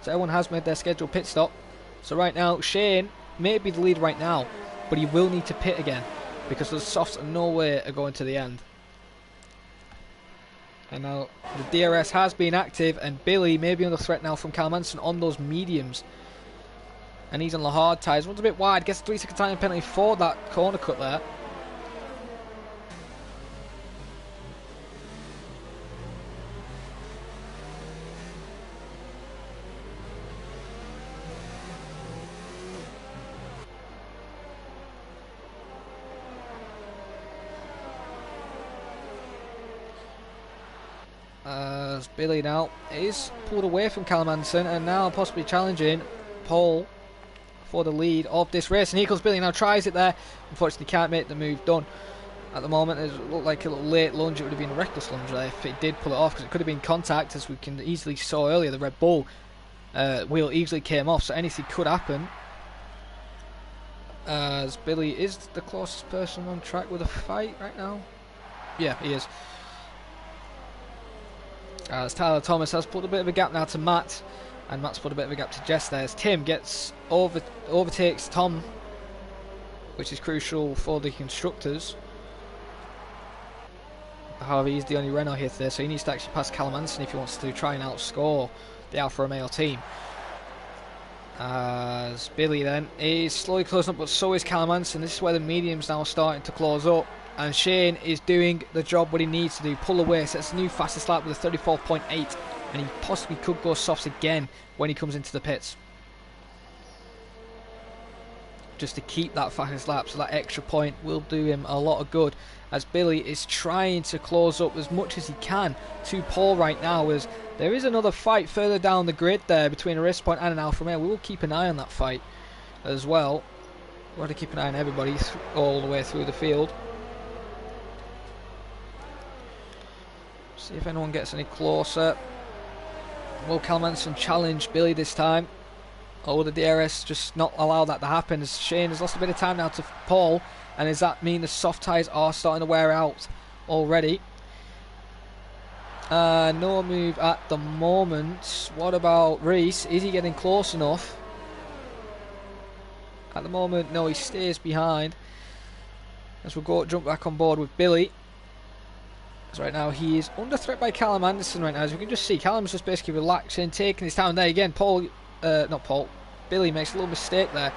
so everyone has made their scheduled pit stop. So right now Shane may be the lead right now, but he will need to pit again, because the softs are nowhere are going to the end. And now the DRS has been active, and Billy may be under threat now from Cal Manson on those mediums. And he's on the hard tyres. Runs a bit wide, gets a 3-second time penalty for that corner cut there. As Billy now is pulled away from Cal Manson, and now possibly challenging Paul for the lead of this race. And here comes Billy, now tries it there. Unfortunately can't make the move done at the moment. It looked like a little late lunge. It would have been a reckless lunge there if it did pull it off, because it could have been contact, as we can easily saw earlier. The Red Bull wheel easily came off, so anything could happen, as Billy is the closest person on track with a fight right now. Yeah, he is. As Tyler Thomas has put a bit of a gap now to Matt, and Matt's put a bit of a gap to Jess there, as Tim overtakes Tom, which is crucial for the constructors. However, he's the only Renault here today, so he needs to actually pass Callum Anson if he wants to try and outscore the Alfa Romeo team. As Billy then is slowly closing up, but so is Callum Anson. This is where the medium's now starting to close up, and Shane is doing the job what he needs to do. Pull away, sets a new fastest lap with a 34.8, and he possibly could go softs again when he comes into the pits, just to keep that fastest lap, so that extra point will do him a lot of good, as Billy is trying to close up as much as he can to Paul right now, as there is another fight further down the grid there between a race point and an Alfa Romeo. We will keep an eye on that fight as well. We want to keep an eye on everybody all the way through the field. See if anyone gets any closer. Will Cal Manson challenge Billy this time, or will the DRS just not allow that to happen, as Shane has lost a bit of time now to Paul, and does that mean the soft tyres are starting to wear out already? No move at the moment. What about Reese? Is he getting close enough? At the moment, no, he stays behind. As we'll jump back on board with Billy. As right now he is under threat by Callum Anderson right now. As we can just see, Callum's just basically relaxing, taking his time there again. Billy makes a little mistake there.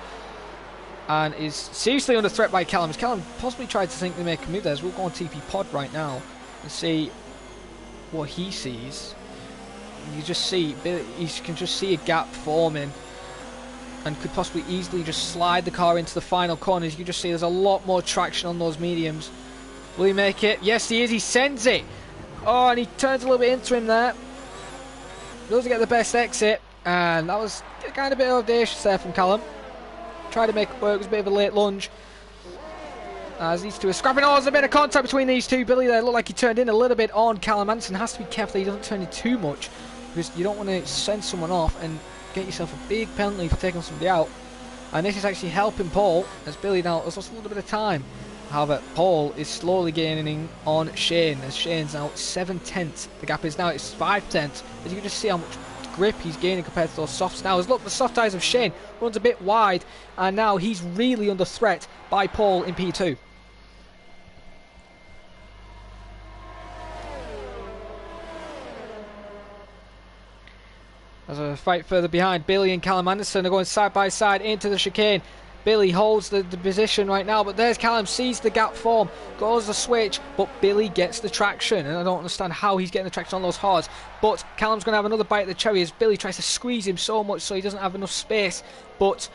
And is seriously under threat by Callum. As Callum possibly tried to think they make a move there. As we'll go on TP Pod right now and see what he sees. You just see, you can just see a gap forming. And could possibly easily just slide the car into the final corners. You can just see there's a lot more traction on those mediums. Will he make it? Yes, he is. He sends it. Oh, and he turns a little bit into him there. Doesn't get the best exit. And that was kind of a bit audacious there from Callum. Tried to make it work. It was a bit of a late lunge. As these two are scrapping. Oh, there's a bit of contact between these two. Billy there looked like he turned in a little bit on Callum Anderson. Has to be careful that he doesn't turn in too much. Because you don't want to send someone off and get yourself a big penalty for taking somebody out. And this is actually helping Paul. As Billy now has lost a little bit of time. However, Paul is slowly gaining on Shane, as Shane's now 7/10. The gap is now it's 5/10. As you can just see how much grip he's gaining compared to those softs now. As look, the soft tires of Shane runs a bit wide, and now he's really under threat by Paul in P2. As a fight further behind, Billy and Callum Anderson are going side by side into the chicane. Billy holds the position right now, but there's Callum, sees the gap form, goes the switch, but Billy gets the traction, and I don't understand how he's getting the traction on those hards. But Callum's going to have another bite of the cherry as Billy tries to squeeze him so much so he doesn't have enough space. But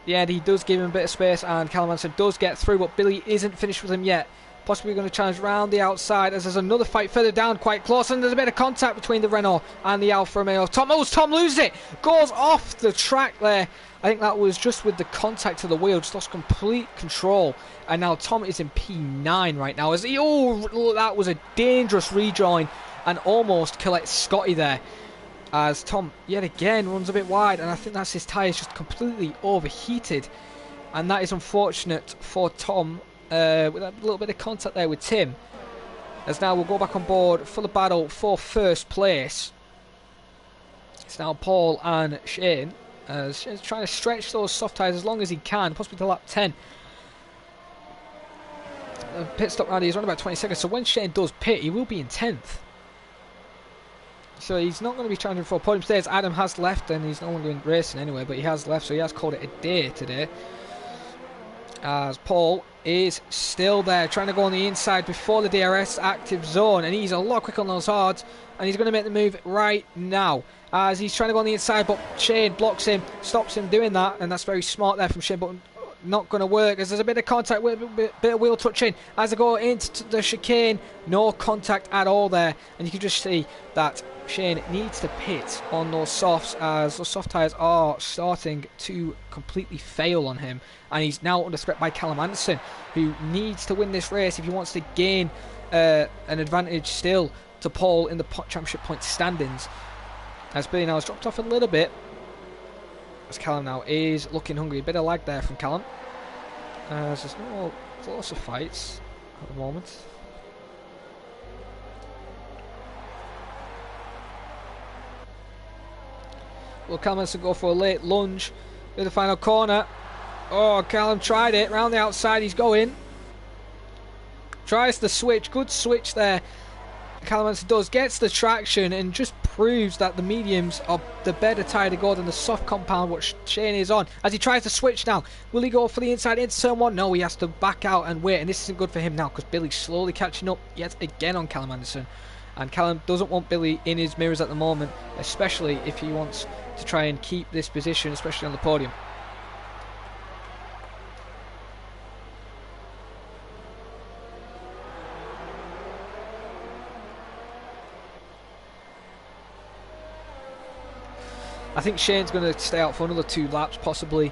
yeah, he does give him a bit of space, and Callum Anderson does get through, but Billy isn't finished with him yet. Possibly going to challenge round the outside as there's another fight further down quite close, and there's a bit of contact between the Renault and the Alfa Romeo. Tom loses it, goes off the track there. I think that was just with the contact to the wheel, just lost complete control. And now Tom is in P9 right now. That was a dangerous rejoin and almost collects Scotty there. As Tom yet again runs a bit wide, and I think that's his tyres just completely overheated. And that is unfortunate for Tom. With a little bit of contact there with Tim. As now we'll go back on board for the battle for first place. It's now Paul and Shane. Shane's trying to stretch those soft tyres as long as he can, possibly to lap 10. Pit stop round here is around about 20 seconds, so when Shane does pit, he will be in 10th. So he's not going to be challenging for a podium stage. Adam has left, and he's no longer in racing anyway, but he has left, so he has called it a day today. As Paul is still there, trying to go on the inside before the DRS active zone, and he's a lot quicker on those hards, and he's going to make the move right now. As he's trying to go on the inside, but Shane blocks him, stops him doing that, and that's very smart there from Shane, but not going to work as there's a bit of contact, with a bit of wheel touching as they go into the chicane. No contact at all there, and you can just see that Shane needs to pit on those softs as those soft tyres are starting to completely fail on him, and he's now under threat by Callum Anderson, who needs to win this race if he wants to gain an advantage still to Paul in the championship point standings. As Billy now has dropped off a little bit, as Callum now is looking hungry. A bit of lag there from Callum. There's lots of fights at the moment. Will Callum Anderson go for a late lunge in the final corner? Oh, Callum tried it. Round the outside he's going. Tries the switch. Good switch there. Callum Anderson does. Gets the traction and just proves that the mediums are the better tyre to go than the soft compound which Shane is on. As he tries to switch now. Will he go for the inside into turn 1? No, he has to back out and wait. And this isn't good for him now because Billy's slowly catching up yet again on Callum Anderson. And Callum doesn't want Billy in his mirrors at the moment, especially if he wants to try and keep this position, especially on the podium. I think Shane's going to stay out for another 2 laps possibly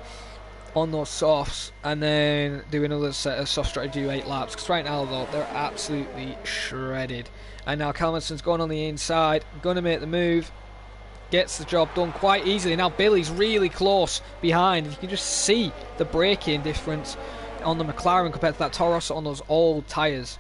on those softs, and then do another set of soft strategy 8 laps, because right now though they're absolutely shredded. And now Callum Anderson's going on the inside, going to make the move, gets the job done quite easily. Now Billy's really close behind. You can just see the braking difference on the McLaren compared to that Toro Rosso on those old tyres.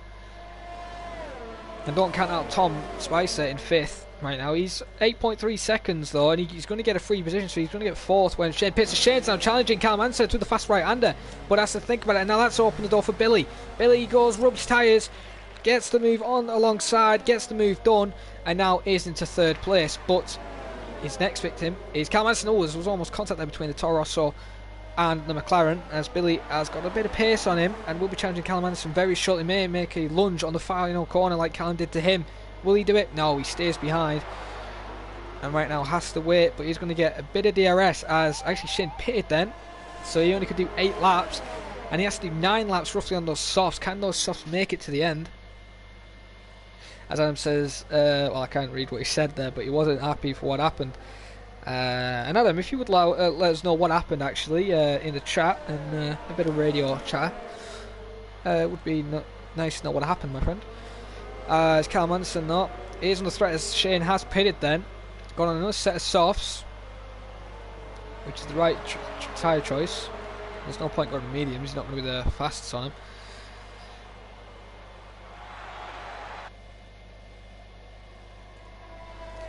And don't count out Tom Spicer in 5th. Right now, he's 8.3 seconds though, and he's going to get a free position, so he's going to get fourth when Shane pits. Shane's now challenging Callum Anderson to the fast right-hander, but has to think about it. And now that's opened the door for Billy. Billy goes, rubs tyres, gets the move on alongside, gets the move done, and now is into third place. But his next victim is Callum Anderson. Oh, there was almost contact there between the Toro Rosso and the McLaren, as Billy has got a bit of pace on him and will be challenging Callum Anderson very shortly. May make a lunge on the final corner like Callum did to him. Will he do it? No, he stays behind and right now has to wait, but he's going to get a bit of DRS as actually Shane pitted then, so he only could do 8 laps and he has to do 9 laps roughly on those softs. Can those softs make it to the end? As Adam says, well, I can't read what he said there, but he wasn't happy for what happened. And Adam, if you would let us know what happened actually in the chat, and a bit of radio chat, it would be nice to know what happened, my friend. As Callum Anderson though is under threat as Shane has pitted then, got on another set of softs, which is the right tyre choice. There's no point going to mediums, he's not going to be the fastest on him.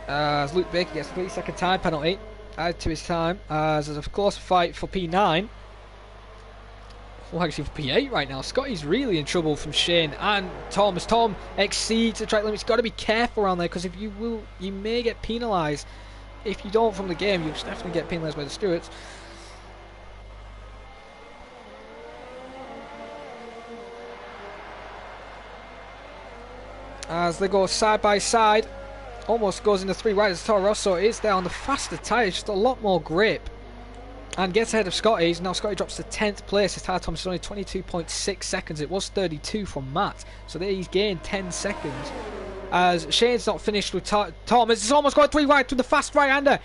As Luke Baker gets a 3-second time penalty added to his time, as there's a close fight for P9. Well, actually for P8 right now. Scotty's really in trouble from Shane and Tom, as Tom exceeds the track limits. Got to be careful around there, because if you will, you may get penalised. If you don't from the game, you'll definitely get penalised by the stewards. As they go side by side, almost goes into 3 right as Toro Rosso is there on the faster tyres, just a lot more grip, and gets ahead of Scotty's. Now Scotty drops to 10th place. His tyre time is only 22.6 seconds. It was 32 from Matt, so there he's gained 10 seconds. As Shane's not finished with Tom, as it's almost got 3 right to the fast right-hander,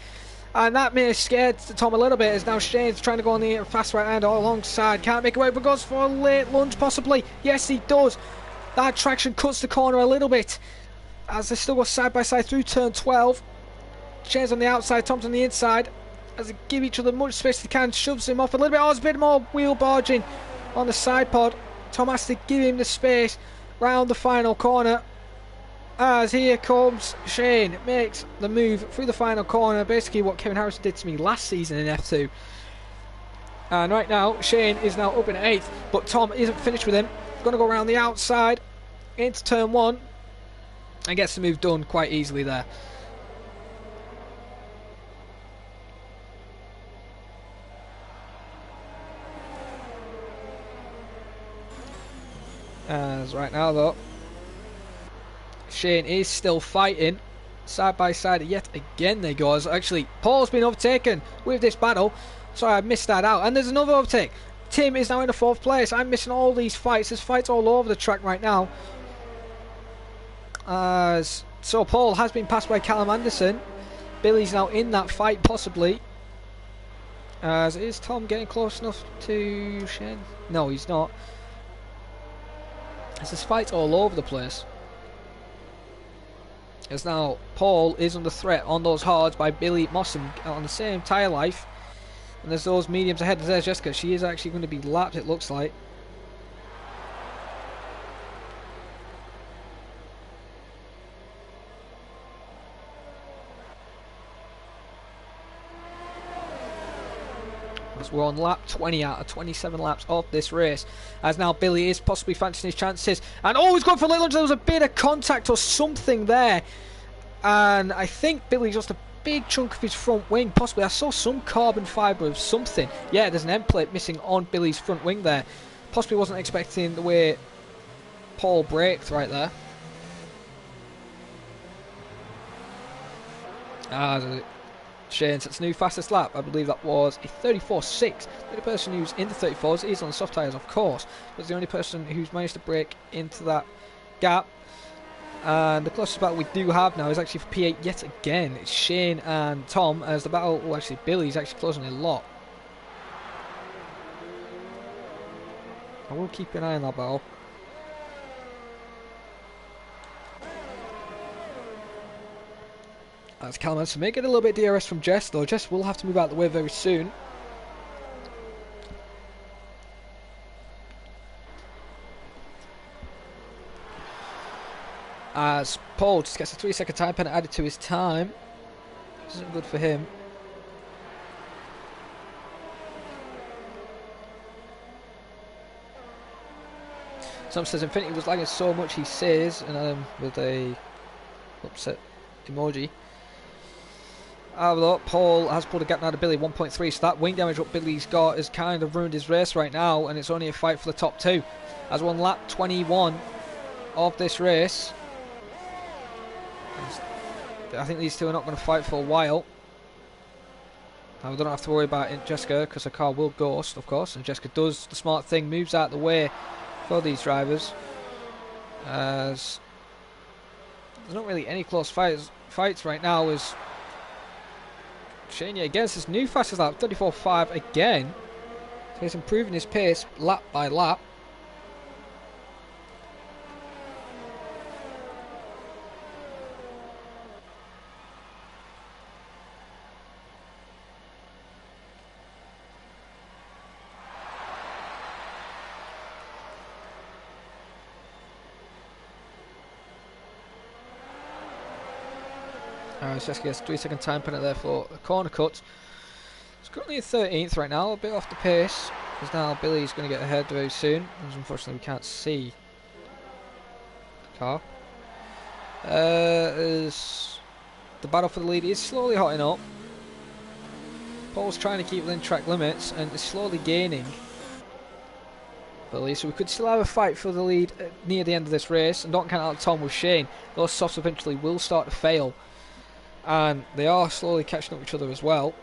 and that may have scared Tom a little bit, as now Shane's trying to go on the fast right-hander alongside, can't make away, but goes for a late lunge possibly. Yes, he does. That traction cuts the corner a little bit, as they still go side by side through turn 12. Shane's on the outside, Tom's on the inside, as they give each other much space they can, shoves him off a little bit. Oh, there's a bit more wheel barging on the side pod. Tom has to give him the space round the final corner, as here comes Shane, makes the move through the final corner, basically what Kevin Harrison did to me last season in F2. And right now Shane is now up in 8th, but Tom isn't finished with him. Going to go around the outside into turn 1 and gets the move done quite easily there. As right now though, Shane is still fighting side by side yet again. They go, as actually Paul's been overtaken with this battle. Sorry, I missed that out. And there's another overtake. Tim is now in the 4th place. I'm missing all these fights. There's fights all over the track right now. So Paul has been passed by Callum Anderson. Billy's now in that fight possibly. As is Tom getting close enough to Shane? No, he's not. There's fights all over the place. As now Paul is under threat on those hards by Billy Mossam on the same tyre life. And there's those mediums ahead. There's Jessica. She is actually going to be lapped, it looks like. As we're on lap 20 out of 27 laps of this race. As now Billy is possibly fancying his chances. And oh, he's going for a little. There was a bit of contact or something there. And I think Billy just a big chunk of his front wing, possibly. I saw some carbon fibre of something. Yeah, there's an end plate missing on Billy's front wing there. Possibly wasn't expecting the way Paul braked right there. Shane sets new fastest lap. I believe that was a 34.6. The only person who's in the 34s is on the soft tyres, of course, but the only person who's managed to break into that gap. And the closest battle we do have now is actually for P8 yet again. It's Shane and Tom, as the battle, well, actually Billy's actually closing a lot. I will keep an eye on that battle. That's Callum Anderson. May get a little bit of DRS from Jess though. Jess will have to move out of the way very soon. as Paul just gets a 3-second time penalty added to his time. This isn't good for him. Some says Infinity was lagging so much, he says, and with a upset emoji. Although Paul has pulled a gap now to Billy, 1.3, so that wing damage what Billy's got has kind of ruined his race right now, and it's only a fight for the top two. As we're on lap 21 of this race, I think these two are not going to fight for a while. Now we don't have to worry about Jessica because her car will ghost, of course, and Jessica does the smart thing, moves out of the way for these drivers, as there's not really any close fights right now. As Shane against his new fastest lap, 34.5 again, so he's improving his pace lap by lap. Jessica gets a 3-second time penalty there for a corner cut. It's currently in 13th right now, a bit off the pace, because now Billy's going to get ahead very soon, as unfortunately we can't see the car. As the battle for the lead is slowly hotting up. Paul's trying to keep within track limits and is slowly gaining Billy, so we could still have a fight for the lead near the end of this race, and don't count out Tom with Shane. Those softs eventually will start to fail, and they are slowly catching up with each other as well.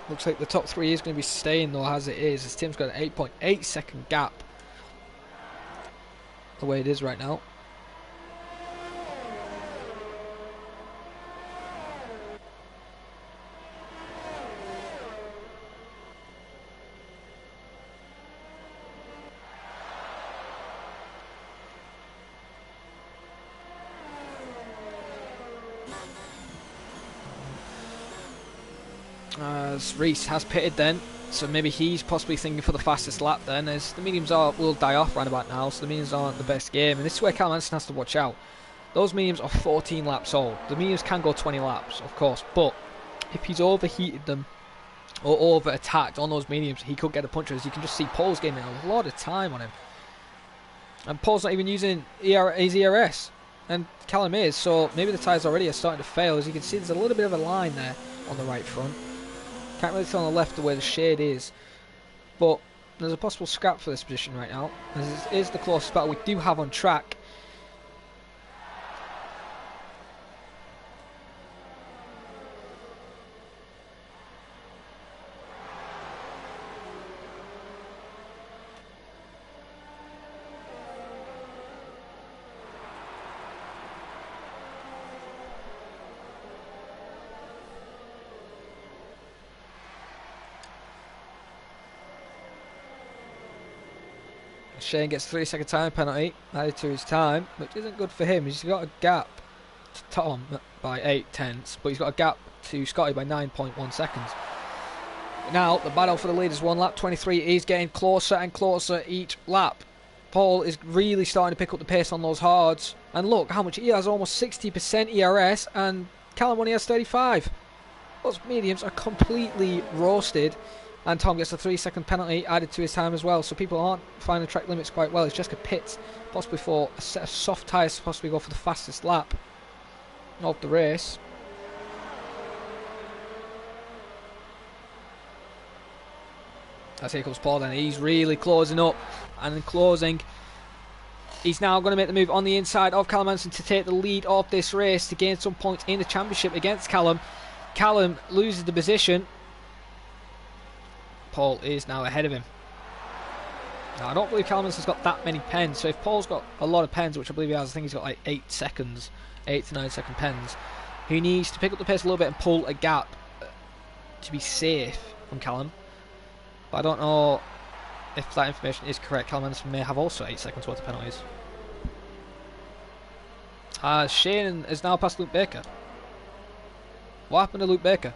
Looks like the top three is going to be staying though as it is, as Tim's got an 8.8 second gap the way it is right now. As Reese has pitted then, so maybe he's possibly thinking for the fastest lap then, as the mediums will die off right about now, so the mediums aren't the best game, and this is where Cal Manson has to watch out. Those mediums are 14 laps old. The mediums can go 20 laps, of course, but if he's overheated them or over attacked on those mediums, he could get a puncher. As you can just see, Paul's gaining a lot of time on him, and Paul's not even using his ERS, and Callum is, so maybe the tyres already are starting to fail. As you can see, there's a little bit of a line there on the right front. Can't really tell on the left the way the shade is, but there's a possible scrap for this position right now. This is the closest battle we do have on track. Shane gets a 3-second time penalty added to his time, which isn't good for him. He's got a gap to Tom by 8/10, but he's got a gap to Scotty by 9.1 seconds. Now the battle for the lead is 1 lap 23. He's getting closer and closer each lap. Paul is really starting to pick up the pace on those hards, and look how much he has, almost 60% ERS, and Callum only has 35. Those mediums are completely roasted. And Tom gets a 3-second penalty added to his time as well, so people aren't finding the track limits quite well. It's Jessica pits, possibly for a set of soft tyres to possibly go for the fastest lap of the race. As here comes Paul then, he's really closing up, and in closing, he's now going to make the move on the inside of Callum Manson to take the lead of this race to gain some points in the championship against Callum. Callum loses the position. Paul is now ahead of him. Now I don't believe Callum Manson's got that many pens, so if Paul's got a lot of pens, which I believe he has, I think he's got like 8 to 9 second pens, he needs to pick up the pace a little bit and pull a gap to be safe from Callum. But I don't know if that information is correct. Callum Manson may have also 8 seconds worth of penalties. Shane is now past Luke Baker. What happened to Luke Baker?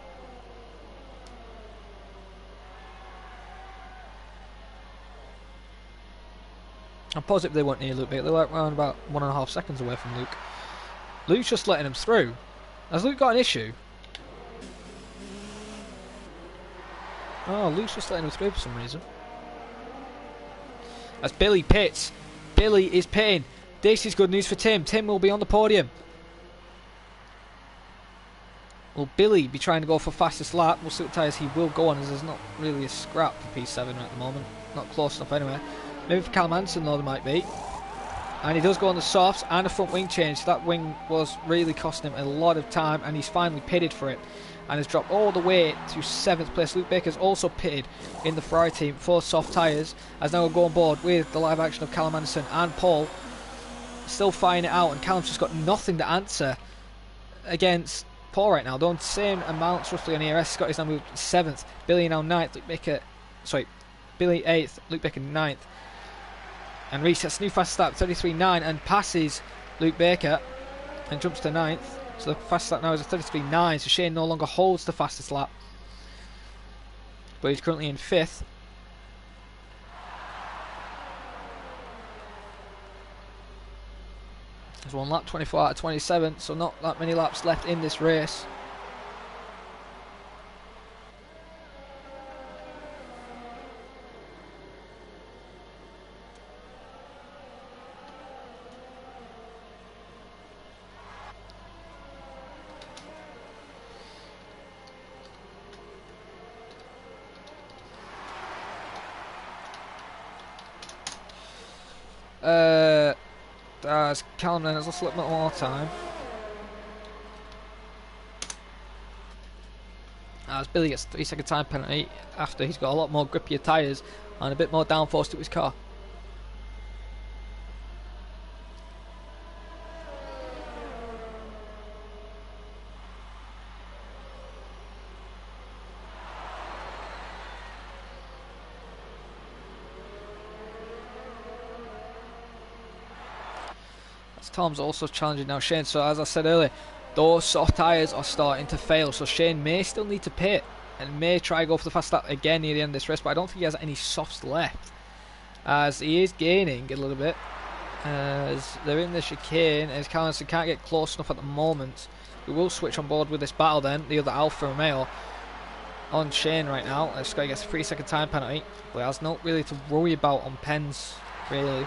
I'm positive they weren't near Luke Baker. They were around about 1.5 seconds away from Luke. Luke's just letting him through. Has Luke got an issue? Oh, Luke's just letting him through for some reason. As Billy pits. Billy is pitting. This is good news for Tim. Tim will be on the podium. Will Billy be trying to go for fastest lap? We'll see what tyres he will go on, as there's not really a scrap for P7 at the moment. Not close enough anyway. Maybe for Callum Hansen though there might be. And he does go on the softs and a front wing change. That wing was really costing him a lot of time, and he's finally pitted for it. And has dropped all the way to 7th place. Luke Baker's also pitted in the Ferrari team for soft tyres. As now we'll go on board with the live action of Callum Anderson and Paul. Still fighting it out, and Callum's just got nothing to answer against Paul right now. Though same amounts roughly on ERS. Scott is now moved 7th. Billy now 9th. Billy 8th. Luke Baker 9th. And resets new fast start 33.9 and passes Luke Baker and jumps to 9th. So the fast lap now is a 33.9, so Shane no longer holds the fastest lap. But he's currently in 5th. There's one lap, 24 out of 27, so not that many laps left in this race. As Callum then has lost a little bit more time. As Billy gets a 3-second time penalty after he's got a lot more grippier tyres and a bit more downforce to his car. Tom's also challenging now Shane, so as I said earlier, those soft tyres are starting to fail, so Shane may still need to pit and may try to go for the fast lap again near the end of this race, but I don't think he has any softs left, as he is gaining a little bit as they're in the chicane, as Callum can't get close enough at the moment. We will switch on board with this battle then, the other Alfa Romeo on Shane right now. This guy gets a 3-second time penalty, but he has not really to worry about on pens really.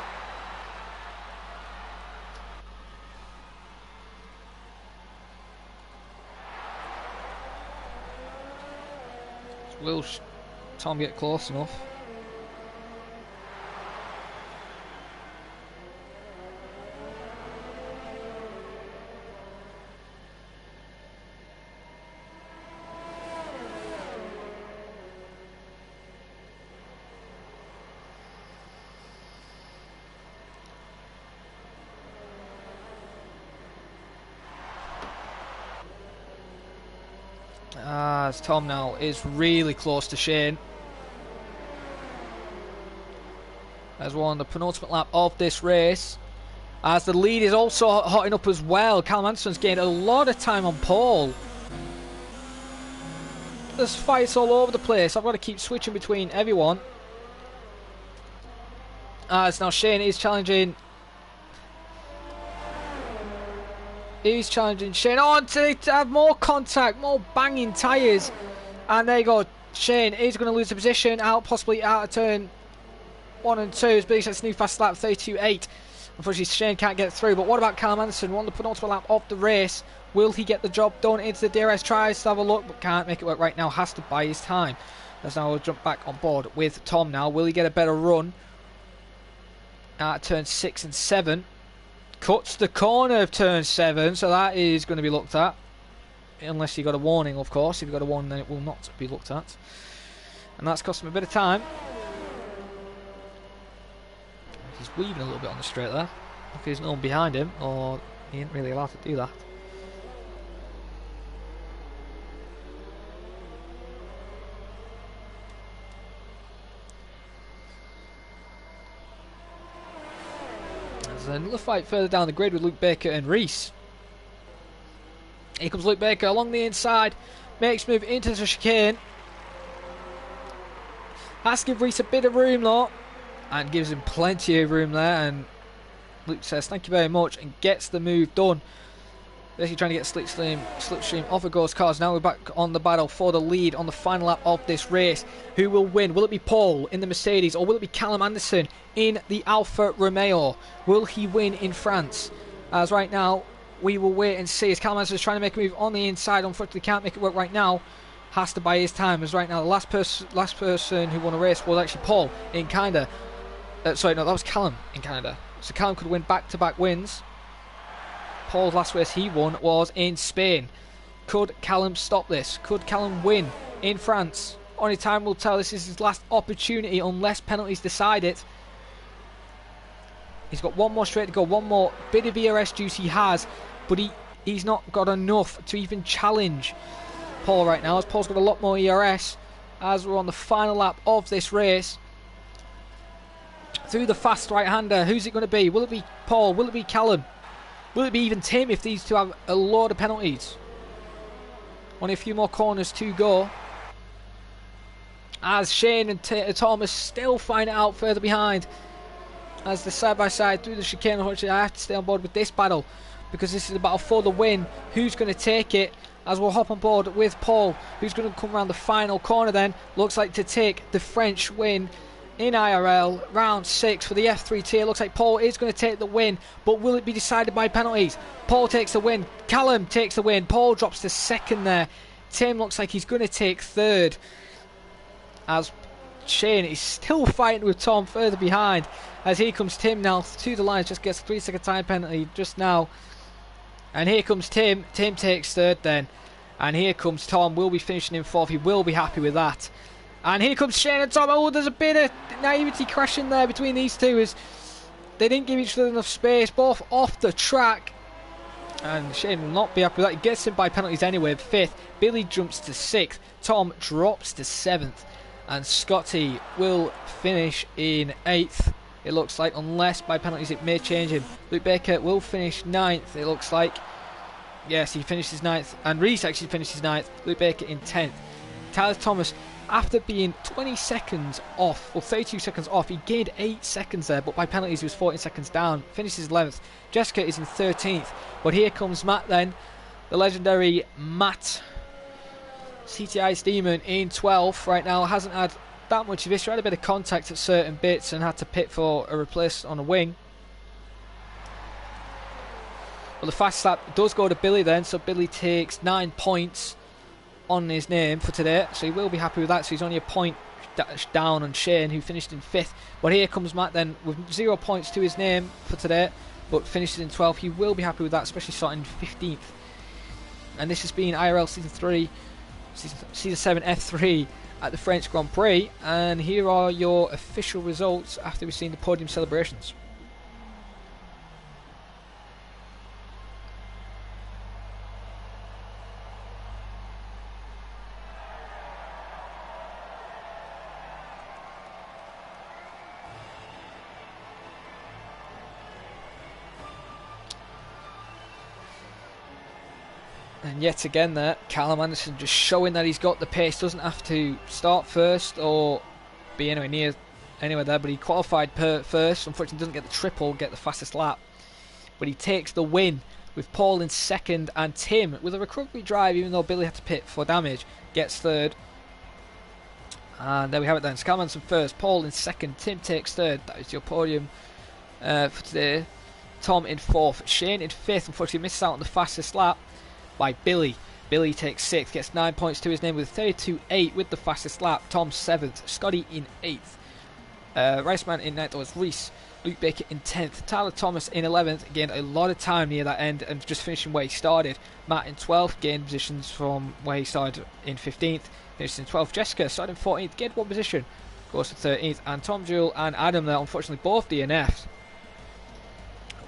Will Tom get close enough? As Tom now is really close to Shane. As we're on the penultimate lap of this race. As the lead is also hotting up as well. Callum Anderson's gained a lot of time on pole. There's fights all over the place. I've got to keep switching between everyone. As now Shane is challenging. He's challenging Shane on to have more contact, more banging tyres. And there you go. Shane is going to lose the position out, possibly out of turn 1 and 2. As Billy sets new fast lap 32.8. Unfortunately, Shane can't get through. But what about Callum Anderson? Won the penultimate lap of the race. Will he get the job done into the DRS? Tries to have a look, but can't make it work right now. Has to buy his time. Let's now jump back on board with Tom now. Will he get a better run out of turn 6 and 7? Cuts the corner of turn 7, so that is going to be looked at. Unless you got a warning, of course. If you got a warning, then it will not be looked at. And that's cost him a bit of time. He's weaving a little bit on the straight there. If there's no one behind him, or he ain't really allowed to do that. There's another fight further down the grid with Luke Baker and Reese. Here comes Luke Baker along the inside. Makes move into the chicane. Has to give Reese a bit of room though. and gives him plenty of room there, and Luke says thank you very much and gets the move done. Basically trying to get Slipstream off of Ghost Cars. Now we're back on the battle for the lead on the final lap of this race. Who will win? Will it be Paul in the Mercedes, or will it be Callum Anderson in the Alfa Romeo? Will he win in France? As right now, we will wait and see. As Callum Anderson is trying to make a move on the inside, unfortunately can't make it work right now. Has to buy his time, as right now the last person who won a race was actually Paul in Canada. Sorry, no, that was Callum in Canada. So Callum could win back-to-back wins. Paul's last race he won was in Spain. Could Callum stop this? Could Callum win in France? Only time will tell. This is his last opportunity unless penalties decide it. He's got one more straight to go, one more bit of ERS juice he has, but he's not got enough to even challenge Paul right now, as Paul's got a lot more ERS as we're on the final lap of this race. Through the fast right-hander, who's it going to be? Will it be Paul? Will it be Callum? Will it be even Tim if these two have a load of penalties? Only a few more corners to go. As Shane and Thomas still find it out further behind. As the side-by-side through the chicane, unfortunately I have to stay on board with this battle, because this is the battle for the win. Who's going to take it? As we'll hop on board with Paul, who's going to come around the final corner then. Looks like to take the French win in IRL, round 6 for the F3 tier. Looks like Paul is going to take the win, but will it be decided by penalties? Paul takes the win, Callum takes the win, Paul drops to second there. Tim looks like he's going to take third, as Shane is still fighting with Tom further behind. As here comes Tim now to the lines, just gets a 3-second time penalty just now. And here comes Tim, Tim takes third then. And here comes Tom, will be finishing in fourth, he will be happy with that. And here comes Shane and Tom. Oh, there's a bit of naivety crashing there between these two, as they didn't give each other enough space, both off the track. And Shane will not be happy with that. He gets him by penalties anyway. 5th, Billy jumps to 6th, Tom drops to 7th, and Scotty will finish in 8th. It looks like, unless by penalties it may change him. Luke Baker will finish 9th, it looks like. Yes, he finishes 9th, and Reese actually finishes 9th. Luke Baker in 10th. Tyler Thomas, after being 20 seconds off, or 32 seconds off, he gained 8 seconds there, but by penalties he was 14 seconds down. Finishes 11th. Jessica is in 13th. But here comes Matt then, the legendary Matt. CTI's Demon in 12th right now. Hasn't had that much of this. He had a bit of contact at certain bits and had to pit for a replace on a wing. Well, the fast lap does go to Billy then, so Billy takes 9 points on his name for today, so he will be happy with that. So he's only a point down on Shane, who finished in 5th. But here comes Matt then with 0 points to his name for today, but finishes in 12th. He will be happy with that, especially starting 15th. And this has been IRL Season 7 F3 at the French Grand Prix, and here are your official results after we've seen the podium celebrations. And yet again there, Callum Anderson just showing that he's got the pace, doesn't have to start first or be anywhere there, but he qualified first. Unfortunately doesn't get the triple, get the fastest lap, but he takes the win with Paul in second, and Tim with a recovery drive, even though Billy had to pit for damage, gets third. And there we have it then. So Callum Anderson first, Paul in second, Tim takes third. That is your podium for today. Tom in fourth, Shane in fifth, unfortunately misses out on the fastest lap by Billy. Billy takes 6th, gets 9 points to his name with 32.8 with the fastest lap. Tom 7th, Scotty in 8th. Riceman in 9th was Reese. Luke Baker in 10th. Tyler Thomas in 11th, gained a lot of time near that end and just finishing where he started. Matt in 12th, gained positions from where he started in 15th, finished in 12th. Jessica started in 14th, gained 1 position, goes to 13th. And Tom, Jewel and Adam there, unfortunately both DNF'd.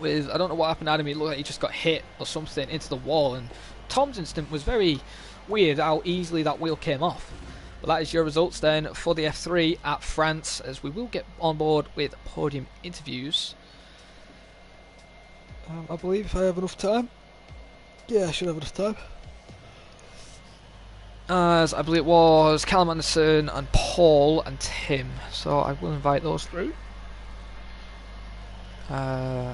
With, I don't know what happened to Adam, it looked like he just got hit or something into the wall, and Tom's instant was very weird how easily that wheel came off. But that is your results then for the F3 at France, as we will get on board with podium interviews. I believe if I have enough time. Yeah, I should have enough time. As I believe it was Callum Anderson and Paul and Tim, so I will invite those through. Uh,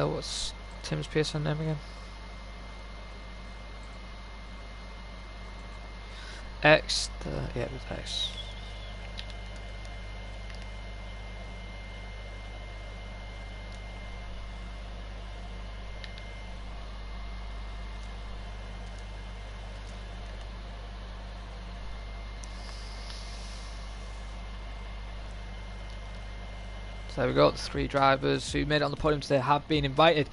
what's Tim's PSN name again? X. Yeah, it was X. So there we go. The 3 drivers who made it on the podium today have been invited.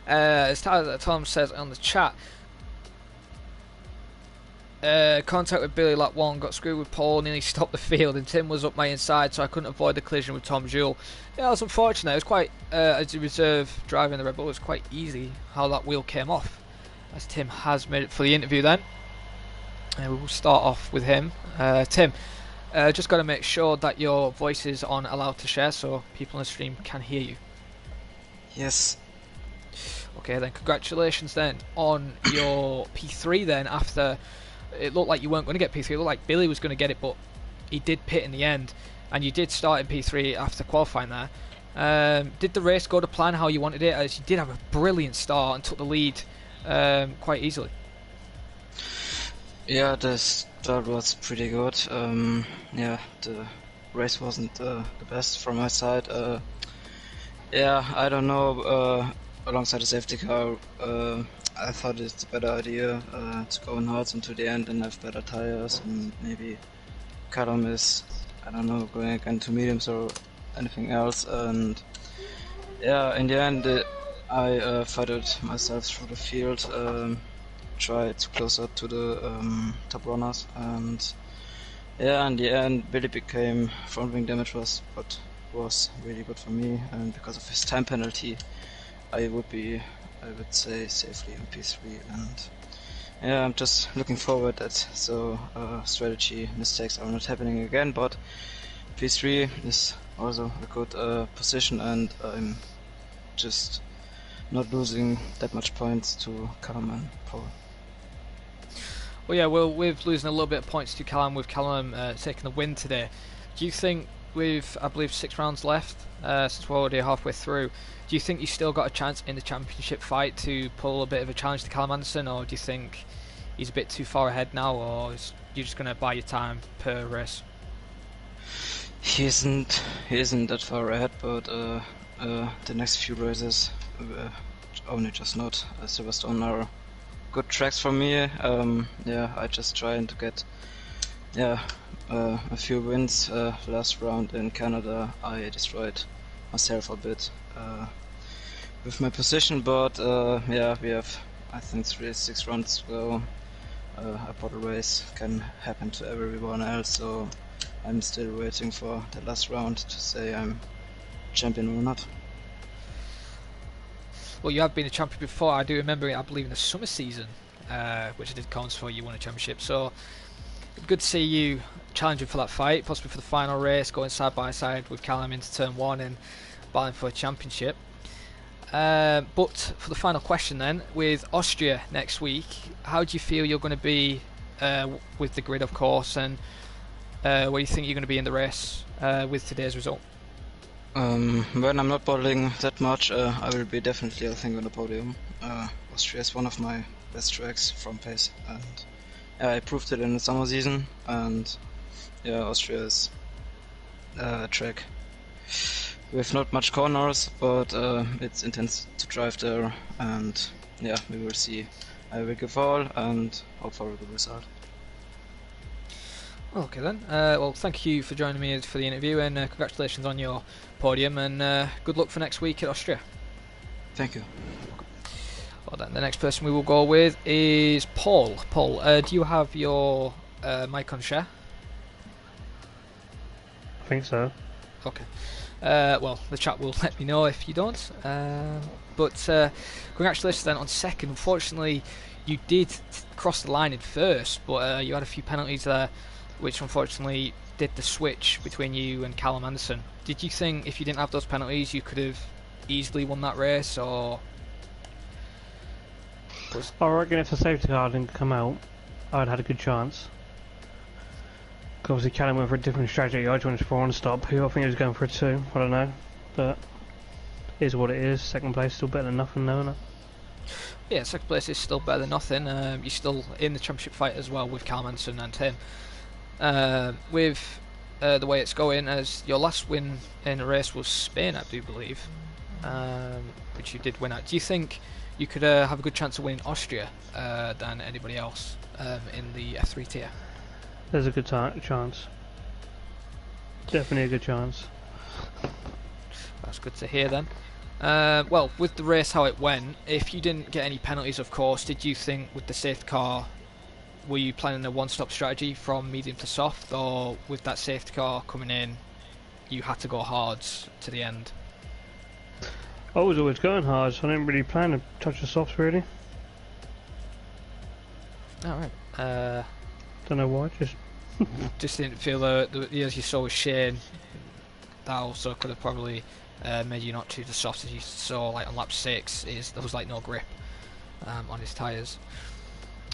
As Tom says on the chat, contact with Billy lap 1, got screwed with Paul, nearly stopped the field, and Tim was up my inside, so I couldn't avoid the collision with Tom Jewell. Yeah, it was unfortunate. It was quite, as a reserve driver in the Red Bull, it was quite easy how that wheel came off. As Tim has made it for the interview then. We will start off with him. Tim, just got to make sure that your voice is on allowed to share so people on the stream can hear you. Yes. Okay, then congratulations then on your P3 then. After it looked like you weren't going to get P3, it looked like Billy was going to get it, but he did pit in the end, and you did start in P3 after qualifying there. Did the race go to plan how you wanted it, as you did have a brilliant start and took the lead quite easily? Yeah, the start was pretty good. Yeah, the race wasn't the best from my side. Yeah, I don't know. Alongside the safety car, I thought it's a better idea to go in hards until the end and have better tires, and maybe Callum is, I don't know, going again to mediums or anything else. And yeah, in the end, I fought myself through the field. Tried to close out to the top runners, and yeah, in the end Billy became front wing damage, was what was really good for me, and because of his time penalty I would say safely on P3. And yeah, I'm just looking forward that strategy mistakes are not happening again, but P3 is also a good position, and I'm just not losing that much points to Callum and Paul. Well, yeah, well, with losing a little bit of points to Callum, with Callum taking the win today, do you think with, I believe, 6 rounds left, since we're already halfway through, do you think you still got a chance in the championship fight to pull a bit of a challenge to Callum Anderson, or do you think he's a bit too far ahead now, or is you just going to buy your time per race? He isn't that far ahead, but the next few races, only just not Silverstone, are good tracks for me. Yeah, I just trying to get a few wins. Last round in Canada I destroyed myself a bit with my position, but yeah, we have, I think, 6 rounds to go. A bottle race can happen to everyone else, so I'm still waiting for the last round to say I'm champion or not. Well, you have been a champion before. I do remember it, I believe, in the summer season, which I did comms for, you won a championship. So, good to see you challenging for that fight, possibly for the final race, going side by side with Callum into turn 1 and battling for a championship. But for the final question then, with Austria next week, how do you feel you're going to be with the grid, of course, and where do you think you're going to be in the race with today's result? When I'm not bottling that much, I will be definitely, I think, on the podium. Austria is one of my best tracks from pace, and yeah, I proved it in the summer season. And yeah, Austria is a track with not much corners, but it's intense to drive there, and yeah, we will see. I will give all and hope for a good result. Okay then, well, thank you for joining me for the interview, and congratulations on your podium, and good luck for next week at Austria. Thank you. Well then, the next person we will go with is Paul. Paul, do you have your mic on share? I think so. Okay. Well, the chat will let me know if you don't. But congratulations then on second. Unfortunately, you did cross the line in first, but you had a few penalties there, which unfortunately did the switch between you and Callum Anderson. Did you think if you didn't have those penalties, you could have easily won that race, or? I reckon if the safety car didn't come out, I'd had a good chance. Obviously, Callum went for a different strategy. I just went for one stop. Who I think he was going for a 2. I don't know, but it is what it is. Second place still better than nothing, though, isn't it? Yeah, second place is still better than nothing. You're still in the championship fight as well with Callum Anderson and him. With the way it's going, as your last win in a race was Spain, I do believe, which you did win at. Do you think you could have a good chance of winning Austria than anybody else in the F3 tier? There's a good chance. Definitely a good chance. That's good to hear then. Well, with the race how it went, if you didn't get any penalties, of course, did you think with the safety car, were you planning a one-stop strategy from medium to soft, or with that safety car coming in, you had to go hards to the end? I was always going hard, so I didn't really plan to touch the softs, really. Alright. Don't know why, just didn't feel that, as you saw with Shane, that also could have probably made you not choose the soft, as you saw like on lap 6, there was like no grip on his tyres.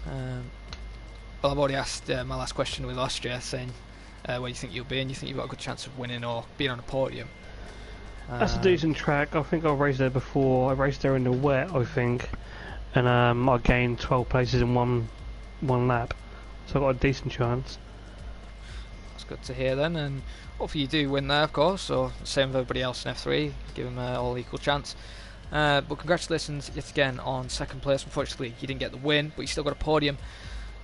Well, I've already asked my last question with Austria, saying where you think you'll be, and you think you've got a good chance of winning or being on a podium. That's a decent track. I think I raced there before. I raced there in the wet, I think, and I gained 12 places in one lap, so I got a decent chance. That's good to hear then, and hopefully you do win there, of course, or same with everybody else in F3, give them all equal chance. But congratulations yet again on second place. Unfortunately you didn't get the win, but you still got a podium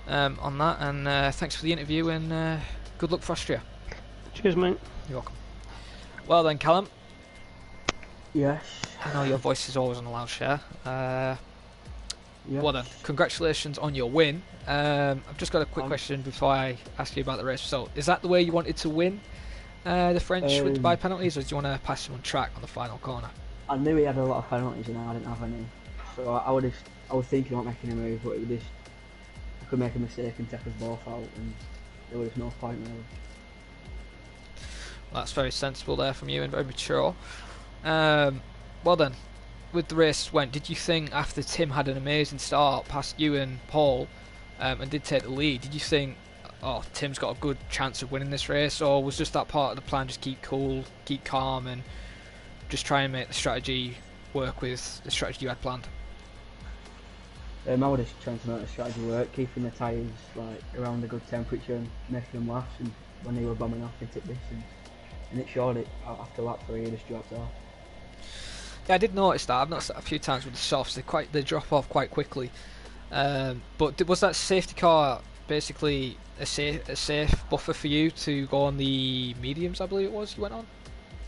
on that, and thanks for the interview, and good luck for Austria. Cheers, mate. You're welcome. Well then, Callum. Yes. I know your voice is always on a loud share. Yes. Well then, congratulations on your win. I've just got a quick question before I ask you about the race result. Is that the way you wanted to win the French by penalties, or do you want to pass him on track on the final corner? I knew he had a lot of penalties and I didn't have any, so I was thinking about making a move, but I could make a mistake and take us both out, and there was no point really. Well, that's very sensible there from you and very mature. Well then, with the race went, did you think after Tim had an amazing start past you and Paul and did take the lead, did you think, oh, Tim's got a good chance of winning this race, or was just that part of the plan, just keep cool, keep calm, and just try and make the strategy work with the strategy you had planned? I was just trying to make the strategy work, keeping the tyres like around a good temperature and making them last, and when they were bombing off they took distance, and it showed it after lap 3 it just dropped off. Yeah, I did notice that. I've noticed that a few times with the softs. They drop off quite quickly. But was that safety car basically a safe buffer for you to go on the mediums? I believe it was you went on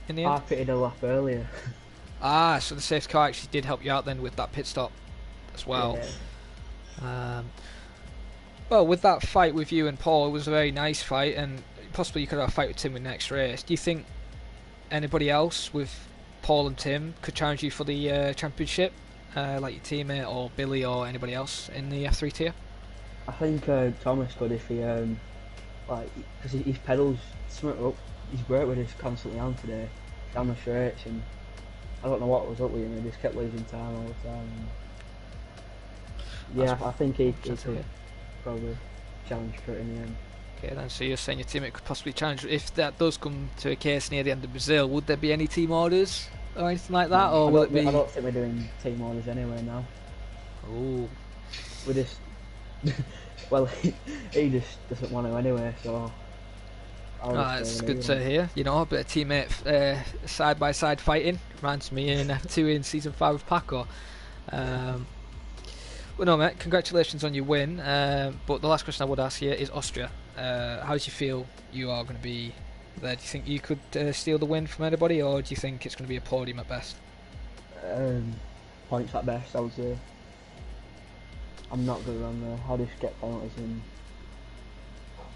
in the end. I pitted a lap earlier. So the safety car actually did help you out then with that pit stop as well. Yeah. Well, with that fight with you and Paul, it was a very nice fight, and possibly you could have a fight with Tim in the next race. Do you think anybody else with Paul and Tim could challenge you for the championship, like your teammate or Billy or anybody else in the F3 tier? I think Thomas could if he because his pedals, his brake were just constantly on today down the straights, and I don't know what was up with him. He just kept losing time all the time. Yeah, I think he could probably challenge for it in the end. Okay then, so you're saying your teammate could possibly challenge. If that does come to a case near the end of Brazil, would there be any team orders or anything like that, or will it be? I don't think we're doing team orders anyway now. Oh. We just well, he just doesn't want to anyway, so. That's good to hear. You know, a bit of teammate side by side fighting reminds me in F2 in season 5 of Paco. Well, no, mate, congratulations on your win. But the last question I would ask you is Austria. How do you feel you are going to be there? Do you think you could steal the win from anybody, or do you think it's going to be a podium at best? Points at best, I would say. I'm not good on there. I'll just get penalties in.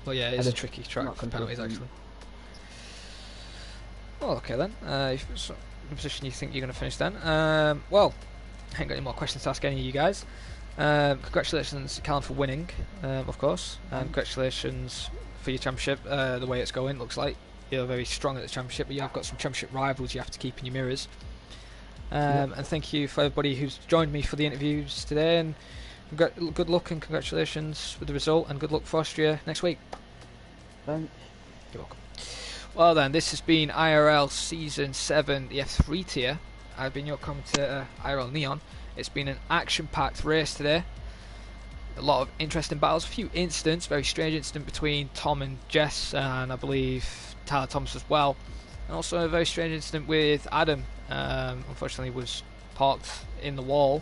Well, yeah, it is a tricky track for penalties, actually. Well, okay then. If it's in a position you think you're going to finish then. Well, I ain't got any more questions to ask any of you guys. Congratulations, Callum, for winning, of course. And congratulations for your championship. The way it's going, looks like you're very strong at the championship, but you have got some championship rivals you have to keep in your mirrors. And thank you for everybody who's joined me for the interviews today. And good luck and congratulations with the result, and good luck for Austria next week. Thanks. You're welcome. Well then, this has been IRL Season 7, the F3 tier. I've been your commentator, IRL Neon. It's been an action-packed race today. A lot of interesting battles, a few incidents, very strange incident between Tom and Jess, and I believe Tyler Thomas as well. And also a very strange incident with Adam. Unfortunately was parked in the wall.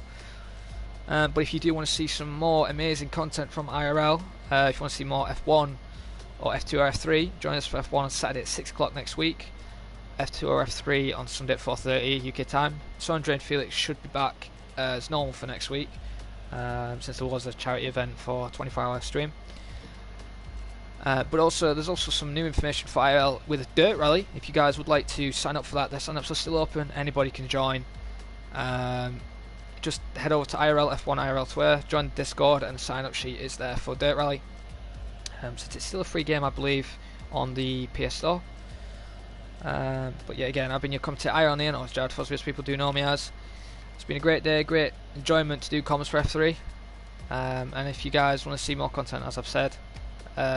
But if you do want to see some more amazing content from IRL, if you want to see more F1 or F2 or F3, join us for F1 on Saturday at 6 o'clock next week. F2 or F3 on Sunday at 4:30 UK time. So Andre and Felix should be back as normal for next week, since there was a charity event for 24-hour live stream. But also, there's also some new information for IRL with a dirt rally. If you guys would like to sign up for that, their sign-ups are still open. Anybody can join. Just head over to IRL F1 IRL Twitter, join the Discord, and the sign-up sheet is there for dirt rally. Since it's still a free game, I believe, on the PS Store. But yeah, again, I've been your commentator IRL Neon, or as Jared Fosby, as people do know me as. It's been a great day, great enjoyment to do comms for F3. And if you guys want to see more content, as I've said,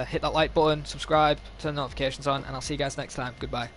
hit that like button, subscribe, turn notifications on, and I'll see you guys next time. Goodbye.